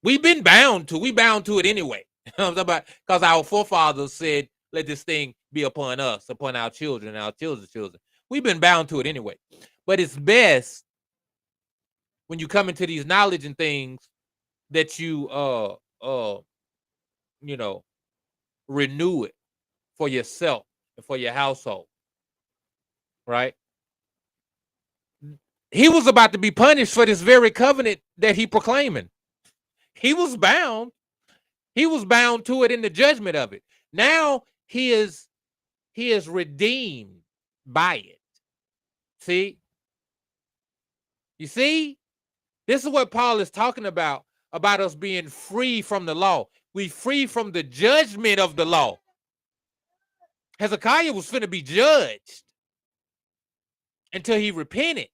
A: We bound to it anyway. Because our forefathers said, let this thing be upon us, upon our children, and our children's children. We've been bound to it anyway. But it's best when you come into these knowledge and things that you renew it for yourself and for your household. Right? He was about to be punished for this very covenant that he proclaiming. He was bound. He was bound to it in the judgment of it. Now he is redeemed by it. See? You see? This is what Paul is talking about us being free from the law. We free from the judgment of the law. Hezekiah was finna be judged until he repented.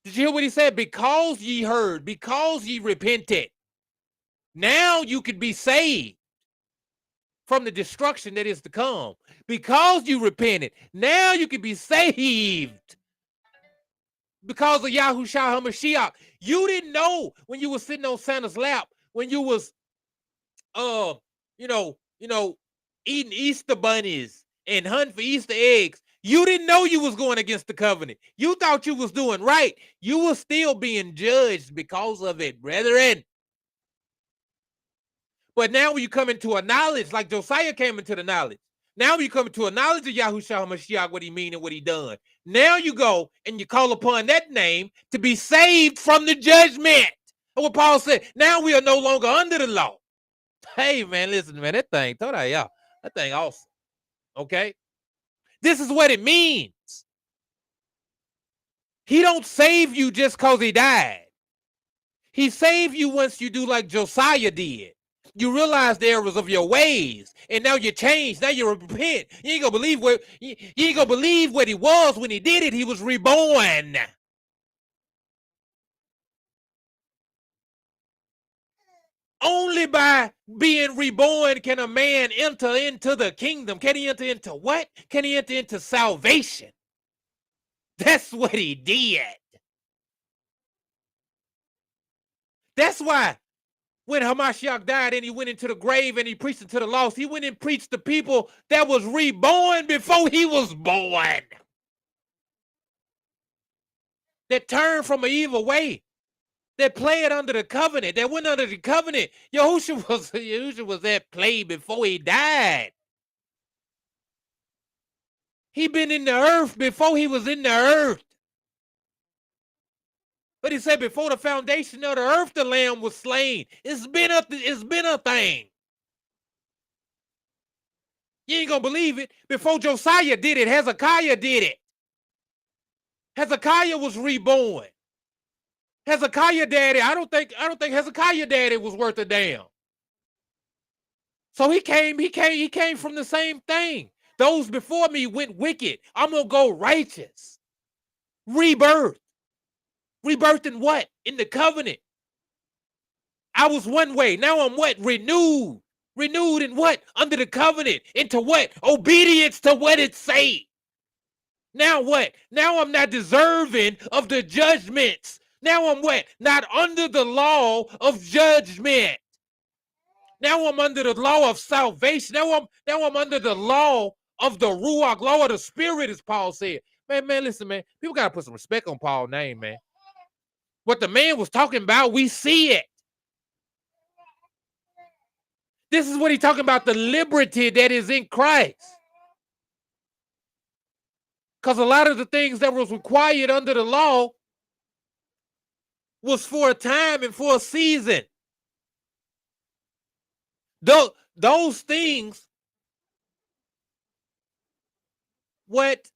A: Did you hear what he said? Because ye heard, because ye repented, now you could be saved from the destruction that is to come. Because you repented, now you can be saved. Because of Yahushua HaMashiach. You didn't know when you were sitting on Santa's lap, when you was eating Easter bunnies and hunting for Easter eggs. You didn't know you was going against the covenant. You thought you was doing right. You were still being judged because of it, brethren. But now when you come into a knowledge, like Josiah came into the knowledge, now when you come into a knowledge of Yahushua HaMashiach, what he mean and what he done, now you go and you call upon that name to be saved from the judgment. And what Paul said, now we are no longer under the law. Hey, man, listen, man, that thing awesome. Okay? This is what it means. He don't save you just because he died. He saved you once you do like Josiah did. You realize the errors of your ways, and now you change. Now you repent. You ain't gonna believe what he was when he did it. He was reborn. Only by being reborn can a man enter into the kingdom. Can he enter into what? Can he enter into salvation? That's what he did. That's why when Hamashiach died and he went into the grave and he preached it to the lost, he went and preached to people that was reborn before he was born. That turned from an evil way. That played under the covenant. That went under the covenant. Yahushua was that play before he died. He been in the earth before he was in the earth. But he said before the foundation of the earth, the lamb was slain. It's been a thing. You ain't gonna believe it. Before Josiah did it, Hezekiah did it. Hezekiah was reborn. Hezekiah daddy, I don't think Hezekiah daddy was worth a damn. So he came from the same thing. Those before me went wicked. I'm gonna go righteous. Rebirth. Rebirth in what? In the covenant. I was one way. Now I'm what? Renewed. Renewed in what? Under the covenant. Into what? Obedience to what it say. Now what? Now I'm not deserving of the judgments. Now I'm what? Not under the law of judgment. Now I'm under the law of salvation. Now I'm under the law of the Ruach, law of the Spirit, as Paul said. Man, listen, man. People got to put some respect on Paul's name, man. What the man was talking about, we see it. This is what he's talking about, the liberty that is in Christ. Because a lot of the things that was required under the law was for a time and for a season. Those things, what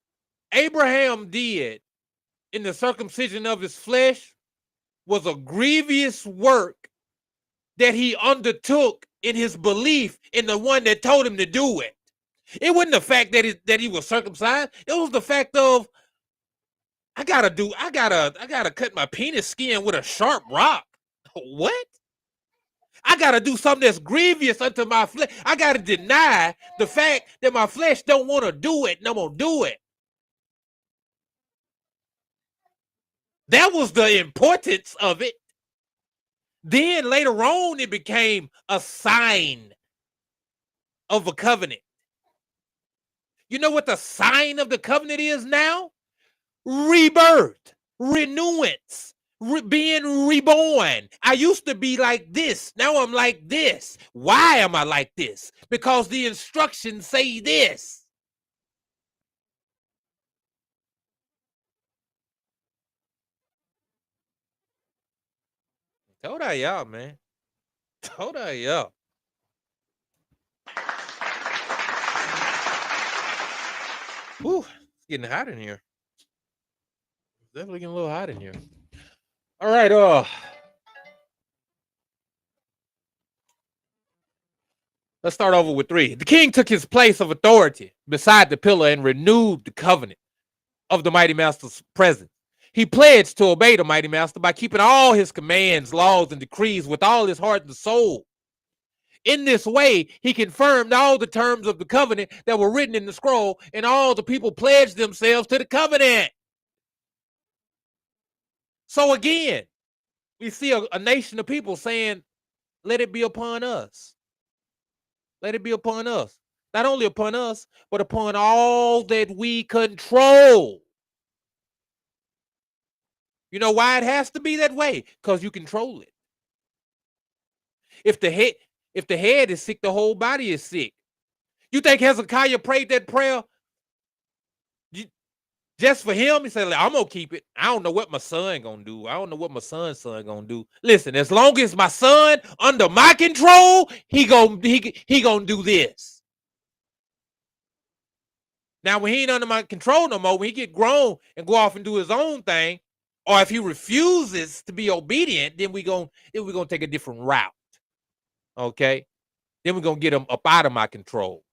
A: Abraham did in the circumcision of his flesh was a grievous work that he undertook in his belief in the one that told him to do it. It wasn't the fact that he was circumcised. It was the fact of I gotta cut my penis skin with a sharp rock. What? I gotta do something that's grievous unto my flesh. I gotta deny the fact that my flesh don't want to do it, and I'm gonna do it. That was the importance of it. Then later on, it became a sign of a covenant. You know what the sign of the covenant is now? Rebirth, renewance, being reborn. I used to be like this. Now I'm like this. Why am I like this? Because the instructions say this. Told I y'all, man. Told I y'all. Whew, it's getting hot in here. It's definitely getting a little hot in here. All right, let's start over with 3. The king took his place of authority beside the pillar and renewed the covenant of the mighty master's presence. He pledged to obey the mighty master by keeping all his commands, laws, and decrees with all his heart and soul. In this way, he confirmed all the terms of the covenant that were written in the scroll, and all the people pledged themselves to the covenant. So again, we see a nation of people saying, let it be upon us. Let it be upon us. Not only upon us, but upon all that we control. You know why it has to be that way? Because you control it. If the head is sick, the whole body is sick. You think Hezekiah prayed that prayer just for him? He said, I'm going to keep it. I don't know what my son going to do. I don't know what my son's son going to do. Listen, as long as my son under my control, he gonna do this. Now, when he ain't under my control no more, when he get grown and go off and do his own thing, or if he refuses to be obedient, then we're gonna take a different route. Okay? Then we're gonna get him up out of my control.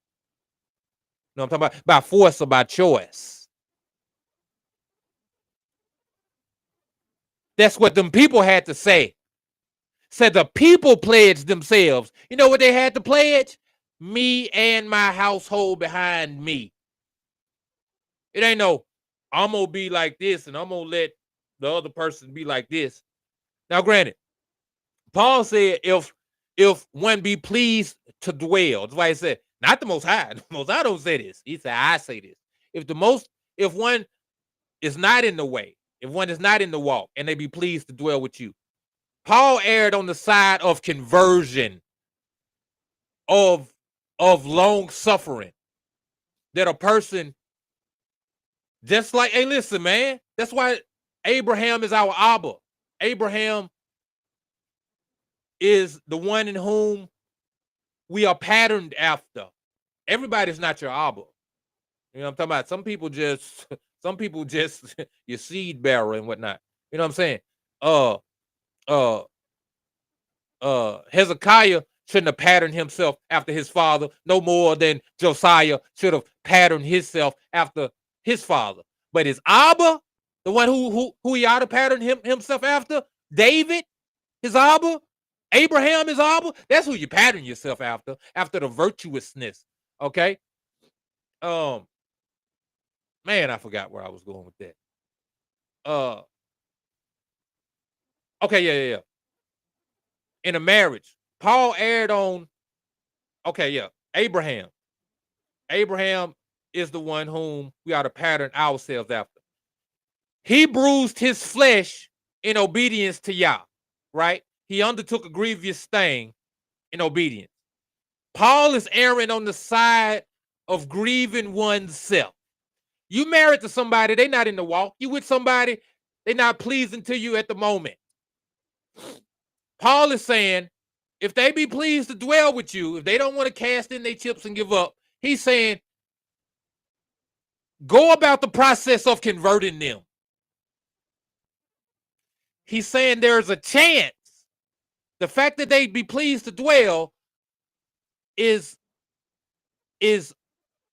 A: You know what I'm talking about? By force or by choice. That's what them people had to say. Said the people pledged themselves. You know what they had to pledge? Me and my household behind me. It ain't no, I'm gonna be like this and I'm gonna let the other person be like this. Now, granted, Paul said if one be pleased to dwell, that's why he said, not the Most High. The Most High don't say this. He said, I say this. If one is not in the way, if one is not in the walk, and they be pleased to dwell with you. Paul erred on the side of conversion, of long suffering, that a person just like, hey, listen, man, that's why Abraham is our Abba. Abraham is the one in whom we are patterned after. Everybody's not your Abba. You know what I'm talking about? Some people just your seed bearer and whatnot. You know what I'm saying? Hezekiah shouldn't have patterned himself after his father no more than Josiah should have patterned himself after his father. But his Abba, the one who he ought to pattern himself after, David, his Abba, Abraham, his Abba, that's who you pattern yourself after the virtuousness. Okay. Man, I forgot where I was going with that. Okay, yeah. In a marriage, Paul erred on, Abraham. Abraham is the one whom we ought to pattern ourselves after. He bruised his flesh in obedience to Yah, right? He undertook a grievous thing in obedience. Paul is erring on the side of grieving oneself. You married to somebody, they not in the walk. You with somebody, they not pleasing to you at the moment. Paul is saying, if they be pleased to dwell with you, if they don't want to cast in their chips and give up, he's saying, go about the process of converting them. He's saying there's a chance The fact that they be pleased to dwell is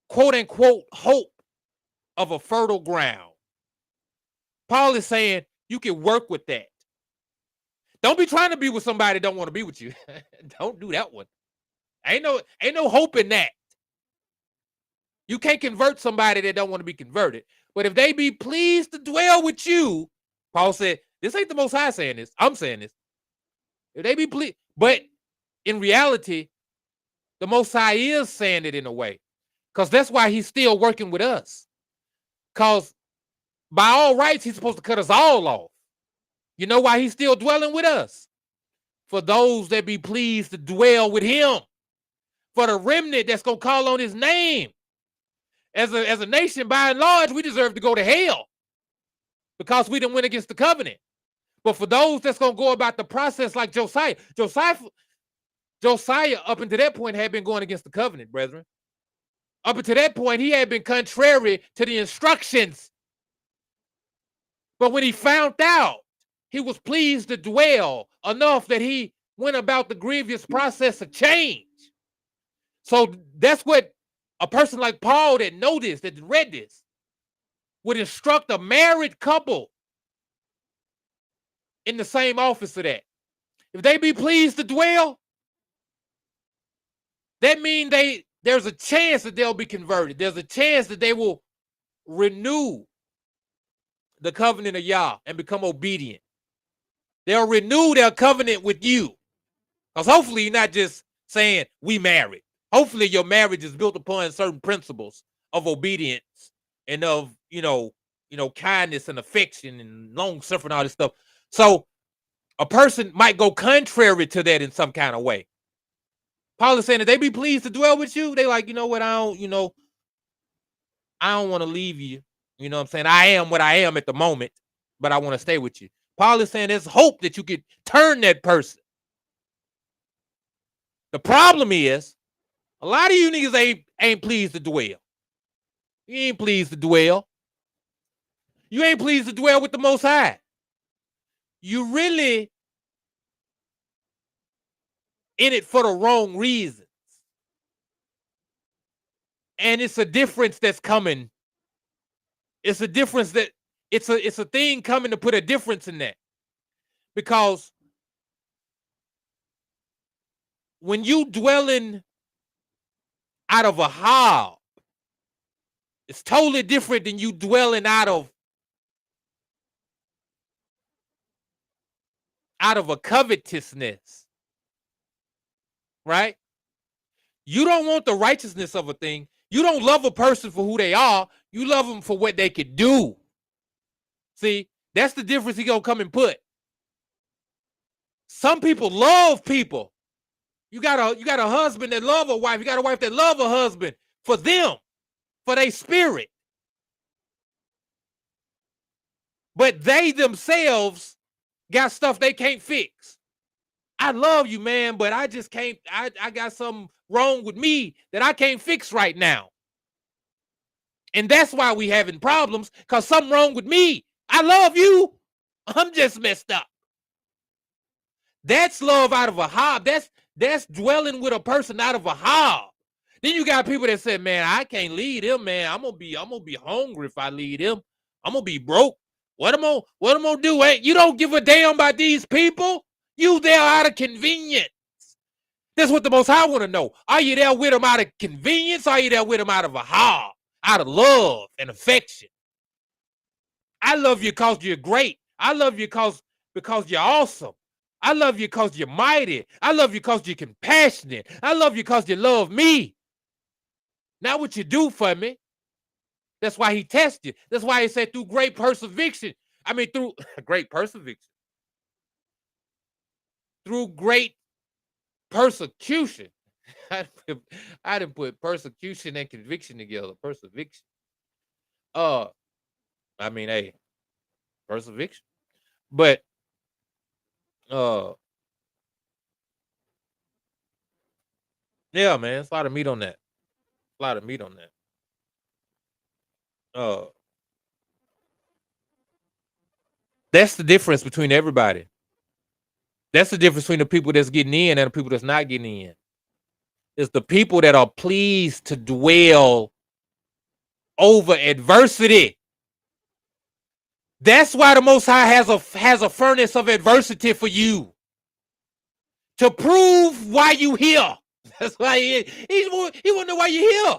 A: quote unquote hope of a fertile ground. Paul is saying you can work with that. Don't be trying to be with somebody that don't want to be with you. Don't do that one. Ain't no hope in that. You can't convert somebody that don't want to be converted. But if they be pleased to dwell with you, Paul said, this ain't the Most High saying this. I'm saying this. If they be pleased, but in reality, the Most High is saying it in a way, because that's why he's still working with us. Because by all rights, he's supposed to cut us all off. You know why he's still dwelling with us? For those that be pleased to dwell with him. For the remnant that's going to call on his name. As a nation, by and large, we deserve to go to hell because we didn't win against the covenant. But for those that's going to go about the process like Josiah, up until that point, had been going against the covenant, brethren. Up until that point, he had been contrary to the instructions. But when he found out, he was pleased to dwell enough that he went about the grievous process of change. So that's what a person like Paul that know this, that read this, would instruct a married couple in the same office of that. If they be pleased to dwell, that means there's a chance that they'll be converted. There's a chance that they will renew the covenant of Yah and become obedient. They'll renew their covenant with you. Because hopefully you're not just saying we married. Hopefully your marriage is built upon certain principles of obedience and of, kindness and affection and long suffering, all this stuff. So a person might go contrary to that in some kind of way. Paul is saying that they be pleased to dwell with you. They like, you know what, I don't want to leave you. You know what I'm saying? I am what I am at the moment, but I want to stay with you. Paul is saying there's hope that you could turn that person. The problem is, a lot of you niggas ain't pleased to dwell. You ain't pleased to dwell. You ain't pleased to dwell with the Most High. You really in it for the wrong reasons. And it's a difference that's coming. It's a difference that it's a thing coming to put a difference in that. Because when you dwelling out of a hob, it's totally different than you dwelling out of a covetousness. Right? You don't want the righteousness of a thing. You don't love a person for who they are. You love them for what they could do. See, that's the difference he gonna come and put. Some people love people. You got a husband that love a wife. You got a wife that love a husband for them, for their spirit. But they themselves got stuff they can't fix. I love you, man, but I just can't. I got something wrong with me that I can't fix right now. And that's why we having problems, because something wrong with me. I love you. I'm just messed up. That's love out of a hob. That's dwelling with a person out of a hob. Then you got people that say, man, I can't lead him, man. I'm gonna be hungry if I lead him. I'm gonna be broke. What am I gonna do? Hey, you don't give a damn about these people. You there out of convenience. That's what the Most High want to know. Are you there with them out of convenience? Or are you there with them out of a hob, out of love and affection? I love you because you're great. I love you because you're awesome. I love you because you're mighty. I love you because you're compassionate. I love you because you love me. Not what you do for me. That's why he tests you. That's why he said through great perseverance. I mean, through great perseverance. Through great persecution. I didn't put persecution and conviction together. Perseverance. I mean, hey, perseverance. But yeah, man, it's a lot of meat on that. A lot of meat on that. That's the difference between everybody. That's the difference between the people that's getting in and the people that's not getting in. It's the people that are pleased to dwell over adversity. That's why the Most High has a furnace of adversity for you, to prove why you here. That's why he want to know why you here.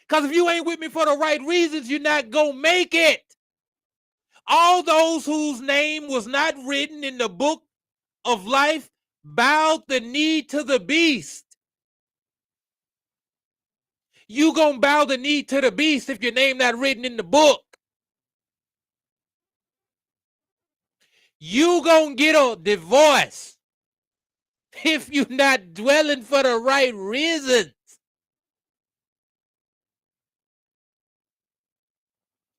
A: Because if you ain't with me for the right reasons, you're not gonna make it. All those whose name was not written in the book of life bowed the knee to the beast. You gonna bow the knee to the beast if your name not written in the book. You gonna get a divorce if you not dwelling for the right reasons.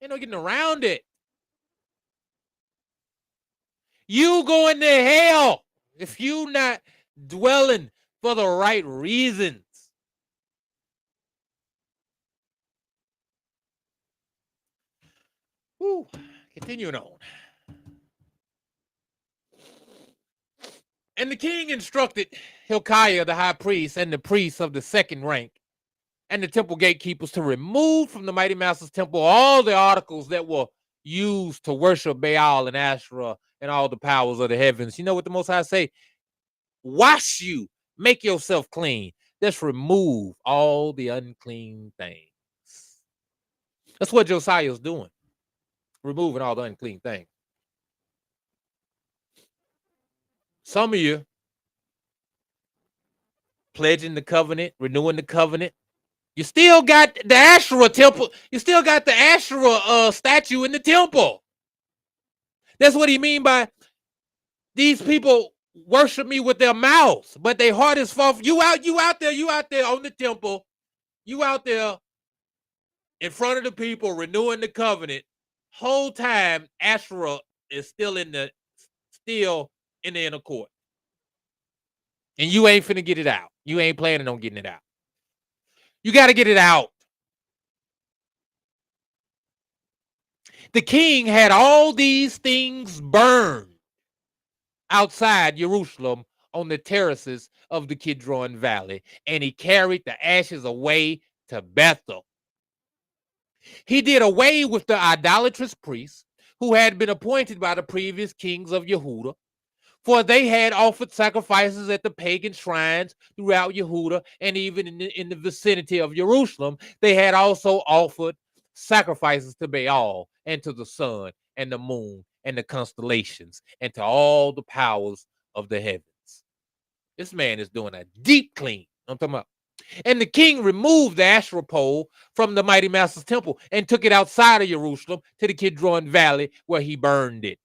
A: Ain't no getting around it. You going to hell if you not dwelling for the right reasons. Whew. Continuing on. And the king instructed Hilkiah the high priest and the priests of the second rank and the temple gatekeepers to remove from the mighty master's temple all the articles that were used to worship Baal and Asherah and all the powers of the heavens. You know what the Most High say? Wash you, make yourself clean. Let's remove all the unclean things. That's what Josiah's doing, removing all the unclean things. Some of you pledging the covenant, renewing the covenant. You still got the Asherah temple. You still got the Asherah statue in the temple. That's what he mean by these people worship me with their mouths, but their heart is far. You out there on the temple. You out there in front of the people renewing the covenant. Whole time Asherah is still in the inner court. And you ain't finna get it out. You ain't planning on getting it out. You got to get it out. The king had all these things burned outside Jerusalem on the terraces of the Kidron Valley, and he carried the ashes away to Bethel. He did away with the idolatrous priests who had been appointed by the previous kings of Yehudah, for they had offered sacrifices at the pagan shrines throughout Yehudah and even in the vicinity of Jerusalem. They had also offered sacrifices to Baal and to the sun and the moon and the constellations and to all the powers of the heavens. This man is doing a deep clean. I'm talking about. And the king removed the Asherah pole from the mighty master's temple and took it outside of Jerusalem to the Kidron Valley where he burned it.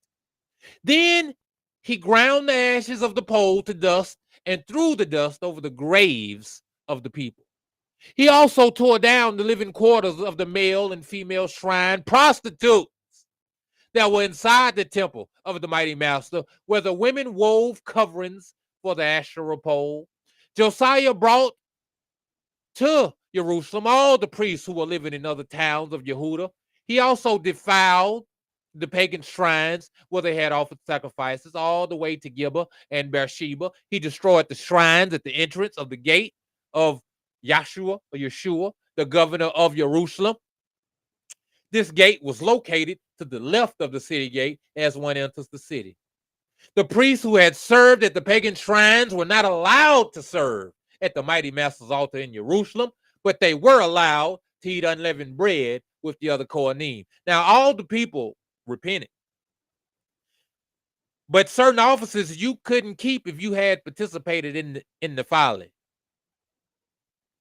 A: Then he ground the ashes of the pole to dust and threw the dust over the graves of the people. He also tore down the living quarters of the male and female shrine prostitutes that were inside the temple of the mighty master, where the women wove coverings for the Asherah pole. Josiah brought to Jerusalem all the priests who were living in other towns of Yehudah. He also defiled the pagan shrines where they had offered sacrifices all the way to Gibeah and Beersheba. He destroyed the shrines at the entrance of the gate of Yeshua, the governor of Jerusalem. This gate was located to the left of the city gate as one enters the city. The priests who had served at the pagan shrines were not allowed to serve at the mighty master's altar in Jerusalem, but they were allowed to eat unleavened bread with the other Kohanim. Now, all the people repented. But certain offices you couldn't keep if you had participated in the folly.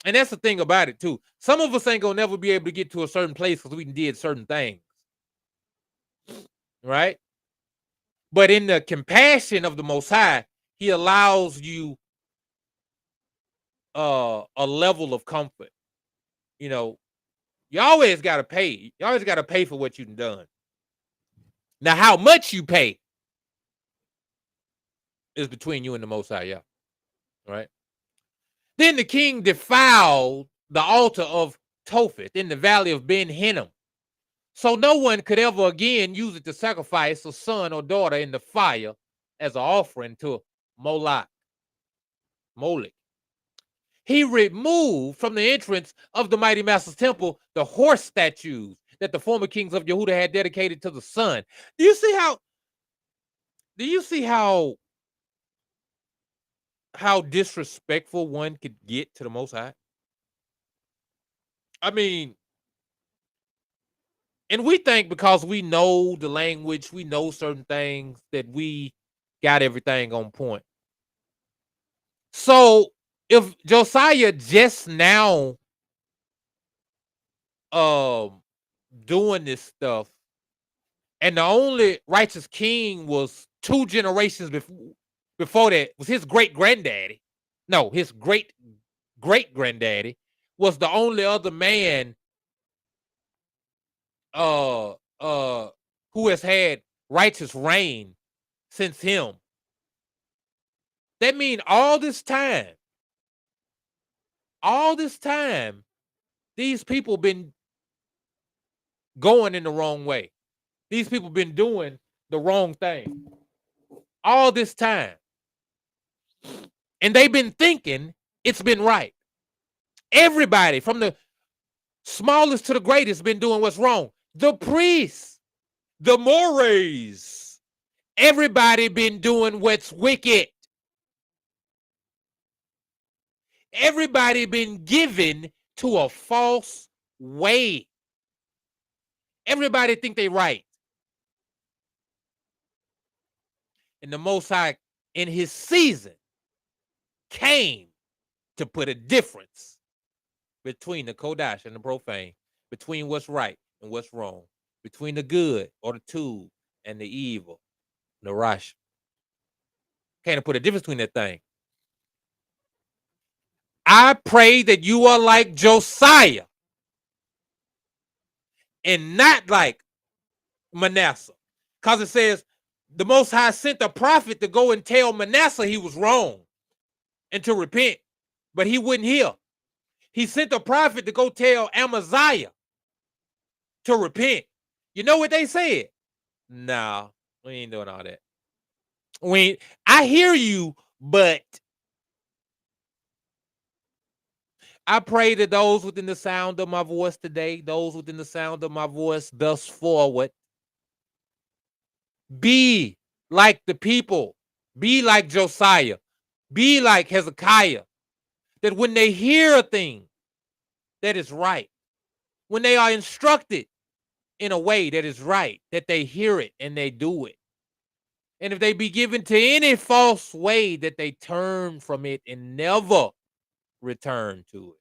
A: And that's the thing about it, too. Some of us ain't going to never be able to get to a certain place because we did certain things. Right? But in the compassion of the Most High, he allows you a level of comfort. You know, you always got to pay. You always got to pay for what you've done. Now, how much you pay is between you and the Most High, yeah. Right? Then the king defiled the altar of Topheth in the valley of Ben Hinnom, so no one could ever again use it to sacrifice a son or daughter in the fire as an offering to Moloch. He removed from the entrance of the mighty master's temple the horse statues that the former kings of Yehuda had dedicated to the sun. Do you see how disrespectful one could get to the Most High? I mean, and we think because we know the language, we know certain things, that we got everything on point. So if Josiah just now doing this stuff, and the only righteous king was 2 generations before that was his great granddaddy. No, his great great granddaddy was the only other man uh who has had righteous reign since him. That means all this time, these people been going in the wrong way. These people been doing the wrong thing all this time. And they've been thinking it's been right. Everybody, from the smallest to the greatest, been doing what's wrong. The priests, the mores, everybody been doing what's wicked. Everybody been given to a false way. Everybody think they right. And the Most High, in his season, came to put a difference between the Kodash and the profane, between what's right and what's wrong, between the good or the tube and the evil, the Rash. Came to put a difference between that thing. I pray that you are like Josiah and not like Manasseh. Because it says the Most High sent a prophet to go and tell Manasseh he was wrong and to repent, but he wouldn't hear. He sent a prophet to go tell Amaziah to repent. You know what they said? No, we ain't doing all that. I hear you, but I pray that those within the sound of my voice today, those within the sound of my voice thus forward, be like the people, be like Josiah, be like Hezekiah, that when they hear a thing that is right, when they are instructed in a way that is right, that they hear it and they do it. And if they be given to any false way, that they turn from it and never return to it.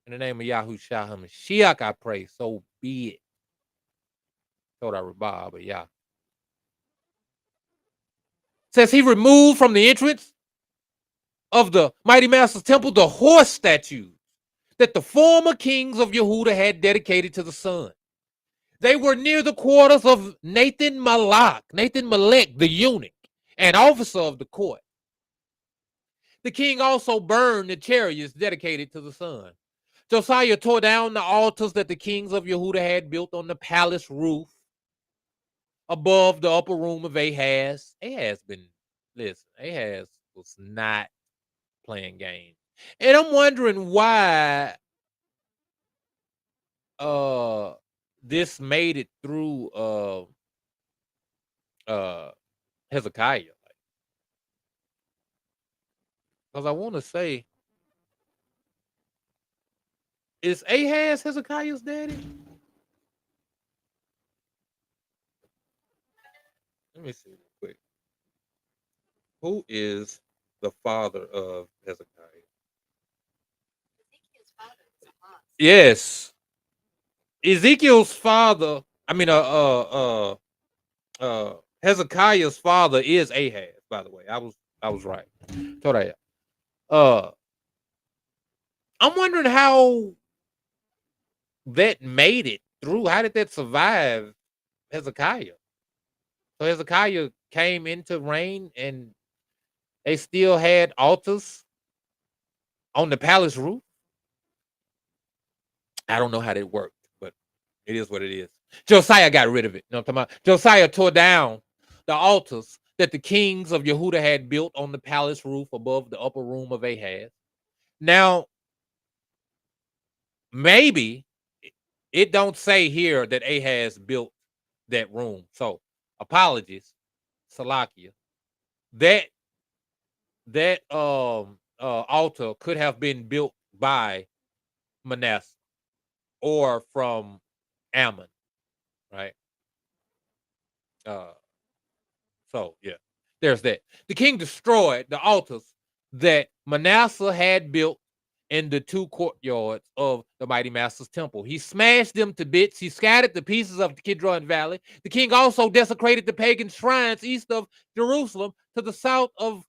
A: In the name of Yahushua HaMashiach, I pray, so be it. Told I Rabah, but yeah. Says he removed from the entrance of the mighty master's temple the horse statues that the former kings of Yehuda had dedicated to the sun. They were near the quarters of Nathan Malek, the eunuch, an officer of the court. The king also burned the chariots dedicated to the sun. Josiah tore down the altars that the kings of Yehuda had built on the palace roof above the upper room of Ahaz. Ahaz was not playing games. And I'm wondering why this made it through Hezekiah. Because I want to say, is Ahaz Hezekiah's daddy? Let me see real quick. Who is the father of Hezekiah? Yes. Ezekiel's father, Hezekiah's father is Ahaz, by the way. I was right. Told I'm wondering how that made it through. How did that survive Hezekiah? So Hezekiah came into reign and they still had altars on the palace roof. I don't know how that worked, but it is what it is. Josiah got rid of it. You know what I'm talking about? Josiah tore down the altars that the kings of Yehuda had built on the palace roof above the upper room of Ahaz. Now, maybe it don't say here that Ahaz built that room. So, apologies, Salakia. That altar could have been built by Manasseh or from Ammon, right? So yeah, there's that. The king destroyed the altars that Manasseh had built in the two courtyards of the mighty master's temple. He smashed them to bits. He scattered the pieces of the Kidron Valley. The king also desecrated the pagan shrines east of Jerusalem to the south of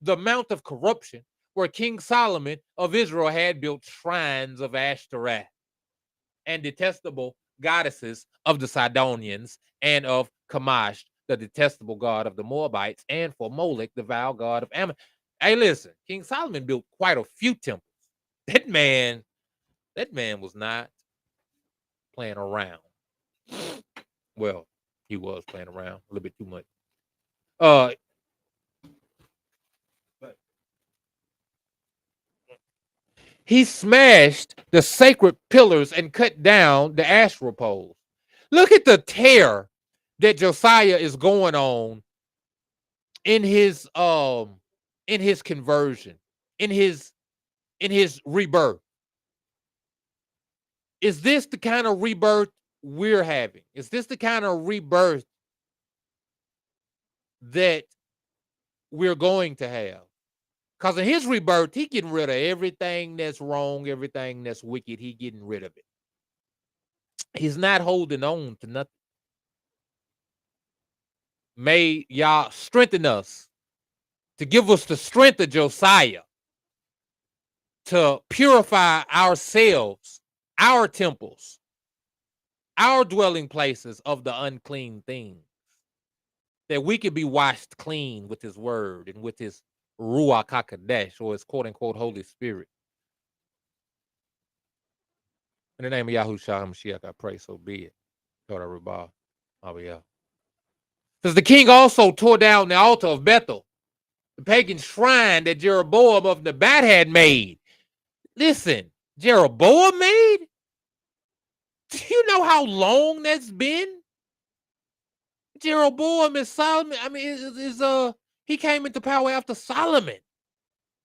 A: the Mount of Corruption, where King Solomon of Israel had built shrines of Ashtoreth and detestable goddesses of the Sidonians and of Kamash, the detestable god of the Moabites, and for Molech, the vile god of Ammon. Hey, listen, King Solomon built quite a few temples. That man was not playing around. Well, he was playing around a little bit too much. He smashed the sacred pillars and cut down the Asherah poles. Look at the tear that Josiah is going on in his conversion, in his rebirth. Is this the kind of rebirth we're having? Is this the kind of rebirth that we're going to have? Because in his rebirth, he getting rid of everything that's wrong, everything that's wicked. He getting rid of it. He's not holding on to nothing. May y'all strengthen us to give us the strength of Josiah to purify ourselves, our temples, our dwelling places of the unclean things, that we could be washed clean with his word and with his Ruach HaKodesh, or his quote-unquote Holy Spirit. In the name of Yahushua HaMashiach, I pray, so be it. Because the king also tore down the altar of Bethel, the pagan shrine that Jeroboam of Nebat had made. Listen, Jeroboam made? Do you know how long that's been? Jeroboam is Solomon. I mean, he came into power after Solomon.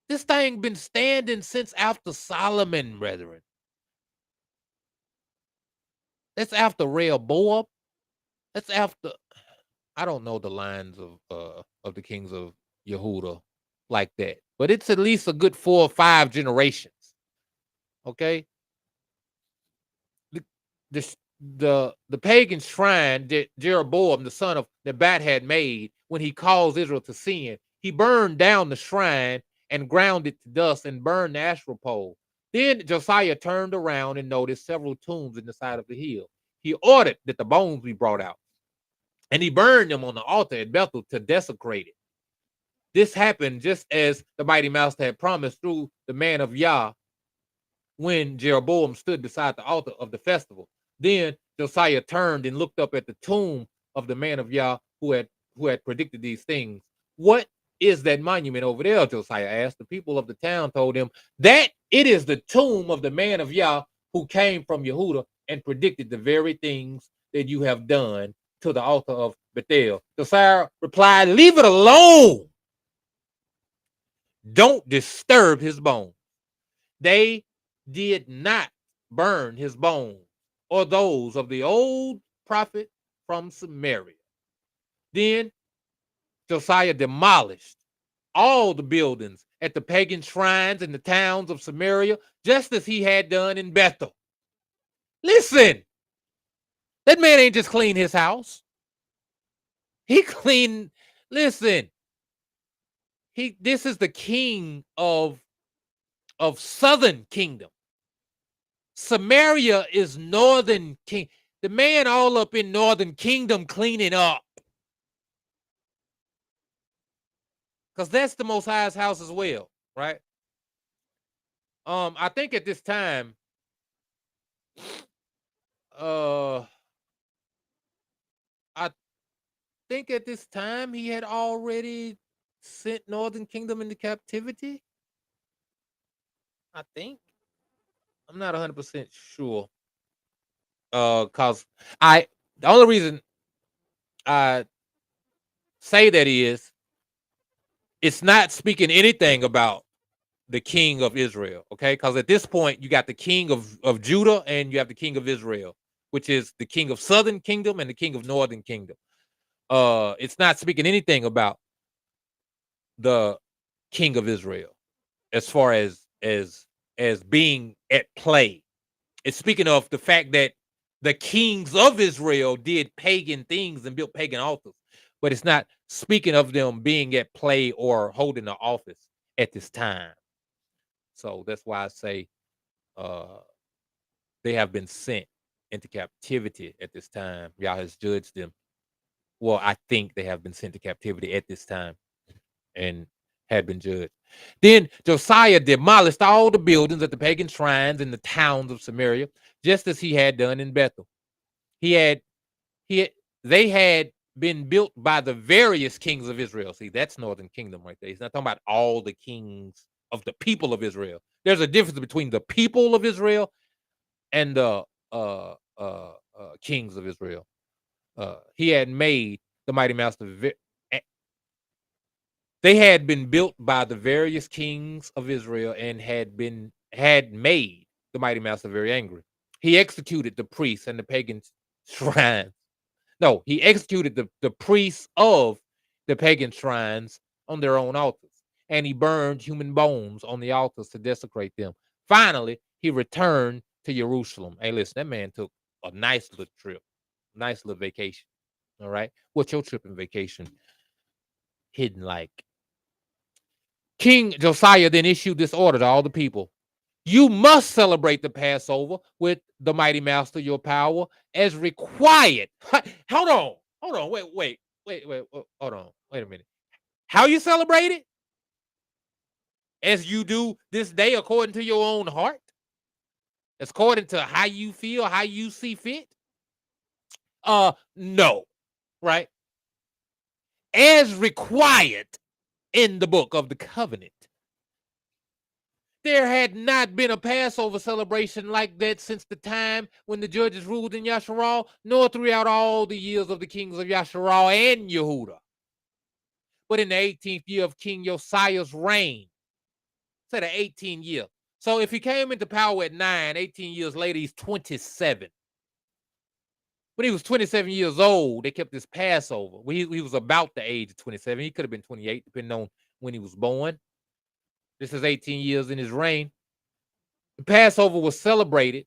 A: This thing been standing since after Solomon, brethren. That's after Rehoboam. That's after, I don't know the lines of the kings of Yehuda like that, but it's at least a good 4 or 5 generations. Okay, the pagan shrine that Jeroboam, the son of Nebat, had made when he caused Israel to sin, he burned down the shrine and ground it to dust and burned the Asherah pole. Then Josiah turned around and noticed several tombs in the side of the hill. He ordered that the bones be brought out, and he burned them on the altar at Bethel to desecrate it. This happened just as the mighty master had promised through the man of Yah when Jeroboam stood beside the altar of the festival. Then Josiah turned and looked up at the tomb of the man of Yah who had predicted these things. What is that monument over there? Josiah asked. The people of the town told him that it is the tomb of the man of Yah who came from Yehuda and predicted the very things that you have done to the altar of Bethel. Josiah replied, "Leave it alone. Don't disturb his bones." They did not burn his bones or those of the old prophet from Samaria. Then Josiah demolished all the buildings at the pagan shrines in the towns of Samaria, just as he had done in Bethel. Listen, that man ain't just cleaned his house. He cleaned, listen, this is the king of southern kingdom. Samaria is northern king. The man all up in northern kingdom cleaning up. Because that's the Most High's house as well, right? I think at this time, think at this time he had already sent Northern Kingdom into captivity. I think. I'm not 100% sure. Cause I the only reason I say that is it's not speaking anything about the king of Israel, okay? Because at this point you got the king of Judah and you have the king of Israel, which is the king of Southern Kingdom and the king of Northern Kingdom. It's not speaking anything about the king of Israel as far as being at play. It's speaking of the fact that the kings of Israel did pagan things and built pagan altars, but it's not speaking of them being at play or holding an office at this time. So that's why I say uh, they have been sent into captivity at this time. Yah has judged them. Well, I think they have been sent to captivity at this time and had been judged. Then Josiah demolished all the buildings at the pagan shrines in the towns of Samaria, just as he had done in Bethel. He had he they had been built by the various kings of Israel. See, that's Northern Kingdom right there. He's not talking about all the kings of the people of Israel. There's a difference between the people of Israel and the kings of Israel. He had made the mighty master. They had been built by the various kings of Israel and had made the mighty master very angry. He executed the priests and the pagan shrines. No, he executed the priests of the pagan shrines on their own altars, and he burned human bones on the altars to desecrate them. Finally, he returned to Jerusalem. Hey, listen, that man took a nice little trip, nice little vacation. All right, what's your trip and vacation hidden like? King Josiah then issued this order to all the people. You must celebrate the Passover with the mighty master, your power, as required. Hold on, wait, hold on, wait a minute. How you celebrate it? As you do this day according to your own heart? According to how you feel, how you see fit? No, right? As required in the book of the covenant. There had not been a Passover celebration like that since the time when the judges ruled in Yasharal, nor throughout all the years of the kings of Yasharal and Yehuda. But in the 18th year of King Josiah's reign, say the 18th year. So if he came into power at 9, 18 years later, he's 27. When he was 27 years old, they kept this Passover. He was about the age of 27. He could have been 28, depending on when he was born. This is 18 years in his reign. The Passover was celebrated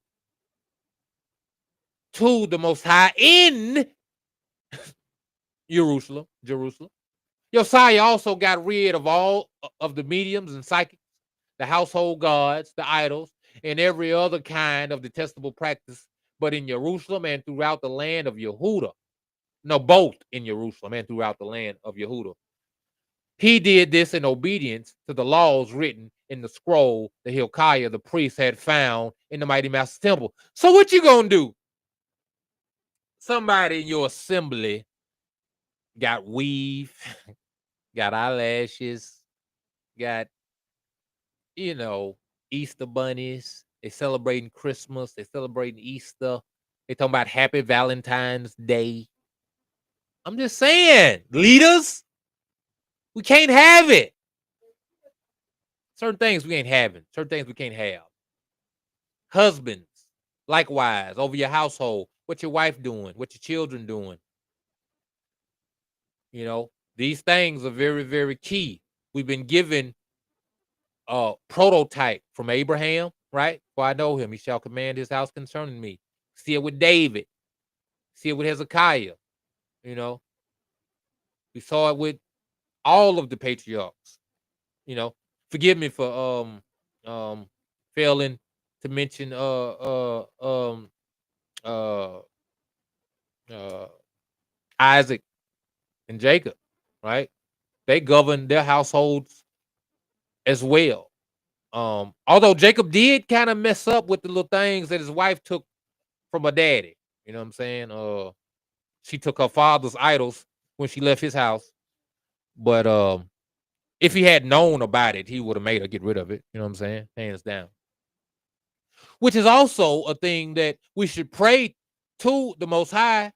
A: to the Most High in Jerusalem. Josiah also got rid of all of the mediums and psychics, the household gods, the idols, and every other kind of detestable practice, but in Jerusalem and throughout the land of Yehuda. No, both in Jerusalem and throughout the land of Yehuda. He did this in obedience to the laws written in the scroll that Hilkiah the priest had found in the mighty master's temple. So what you gonna do? Somebody in your assembly got weave, got eyelashes, got, Easter bunnies. They celebrating Christmas. They celebrating Easter. They talking about Happy Valentine's Day. I'm just saying, leaders, we can't have it. Certain things we ain't having. Certain things we can't have. Husbands, likewise, over your household. What your wife doing? What your children doing? These things are very, very key. We've been given a prototype from Abraham, right? For I know him, he shall command his house concerning me. See it with David. See it with Hezekiah. We saw it with all of the patriarchs. Forgive me for failing to mention uh Isaac and Jacob, right? They governed their households as well. Although Jacob did kind of mess up with the little things that his wife took from her daddy. You know what I'm saying? She took her father's idols when she left his house. But if he had known about it, he would have made her get rid of it. You know what I'm saying? Hands down. Which is also a thing that we should pray to the Most High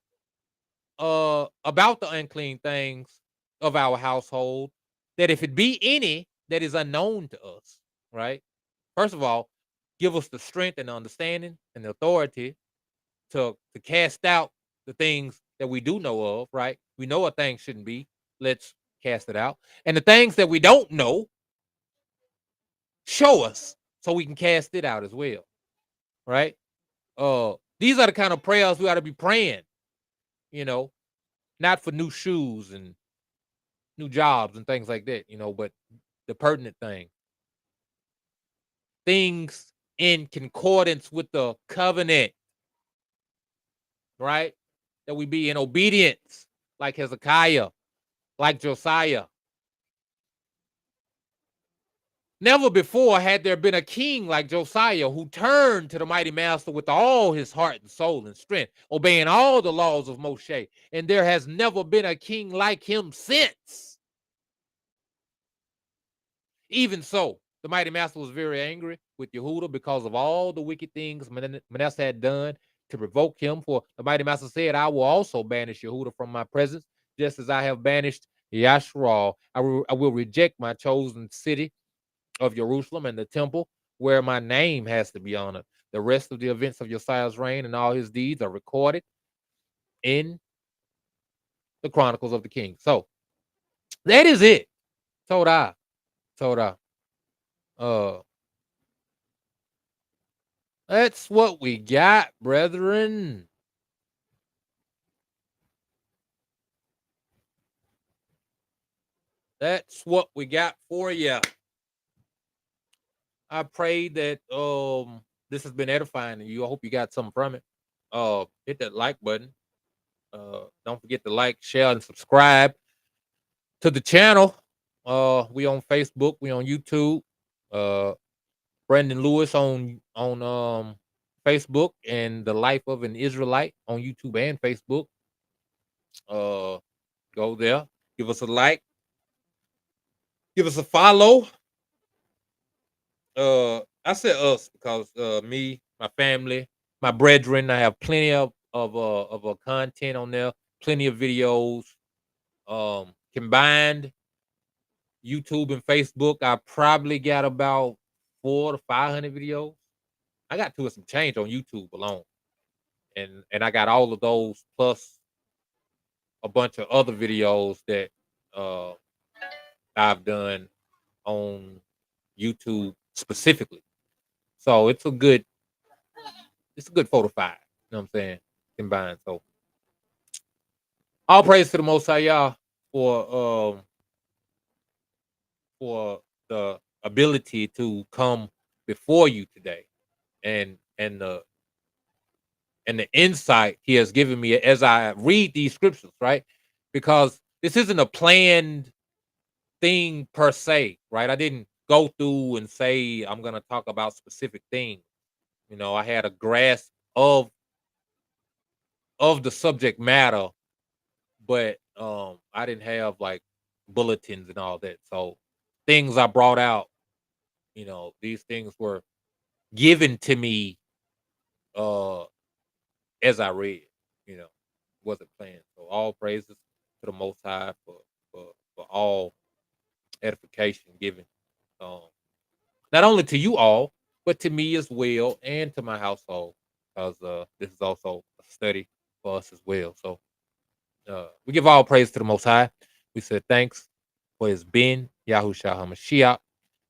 A: about the unclean things of our household, that if it be any that is unknown to us, right? First of all, give us the strength and the understanding and the authority to cast out the things that we do know of, right? We know a thing shouldn't be. Let's cast it out. And the things that we don't know, show us so we can cast it out as well, right? These are the kind of prayers we ought to be praying, you know, not for new shoes and new jobs and things like that, you know, but the pertinent things in concordance with the covenant, right? That we be in obedience, like Hezekiah, like Josiah. Never before had there been a king like Josiah who turned to the mighty master with all his heart and soul and strength, obeying all the laws of Moshe. And there has never been a king like him since. Even so, the mighty master was very angry with Yehuda because of all the wicked things Manasseh had done to provoke him. For the mighty master said, I will also banish Yehuda from my presence, just as I have banished Yashral. I will reject my chosen city of Jerusalem and the temple where my name has to be honored. The rest of the events of Josiah's reign and all his deeds are recorded in the Chronicles of the King. So that is it. Torah. That's what we got, brethren. That's what we got for you. I pray that this has been edifying to you. I hope you got something from it. Hit that like button. Don't forget to like, share, and subscribe to the channel. We on Facebook, we on YouTube. Brandon Lewis on Facebook, and The Life of an Israelite on YouTube and Facebook. Go there, give us a like, give us a follow. I said us because me, my family, my brethren, I have plenty of content on there, plenty of videos. Combined YouTube and Facebook, I probably got about 400 to 500 videos. I got two of some change on YouTube alone, and I got all of those plus a bunch of other videos that uh, I've done on YouTube specifically. So it's a good 4 to 5. You know what I'm saying? Combined. So all praise to the Most High Yah for the ability to come before you today, and the insight He has given me as I read these scriptures, right? Because this isn't a planned thing per se, right? I didn't go through and say I'm gonna talk about specific things. You know, I had a grasp of the subject matter, but I didn't have like bulletins and all that. So things I brought out, you know, these things were given to me uh as I read, you know, wasn't planned. So all praises to the Most High for all edification given, um, not only to you all, but to me as well and to my household, because this is also a study for us as well. So we give all praise to the Most High. We said thanks for His Ben, Yahushua HaMashiach,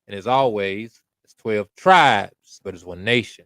A: and as always, it's 12 tribes, but it's one nation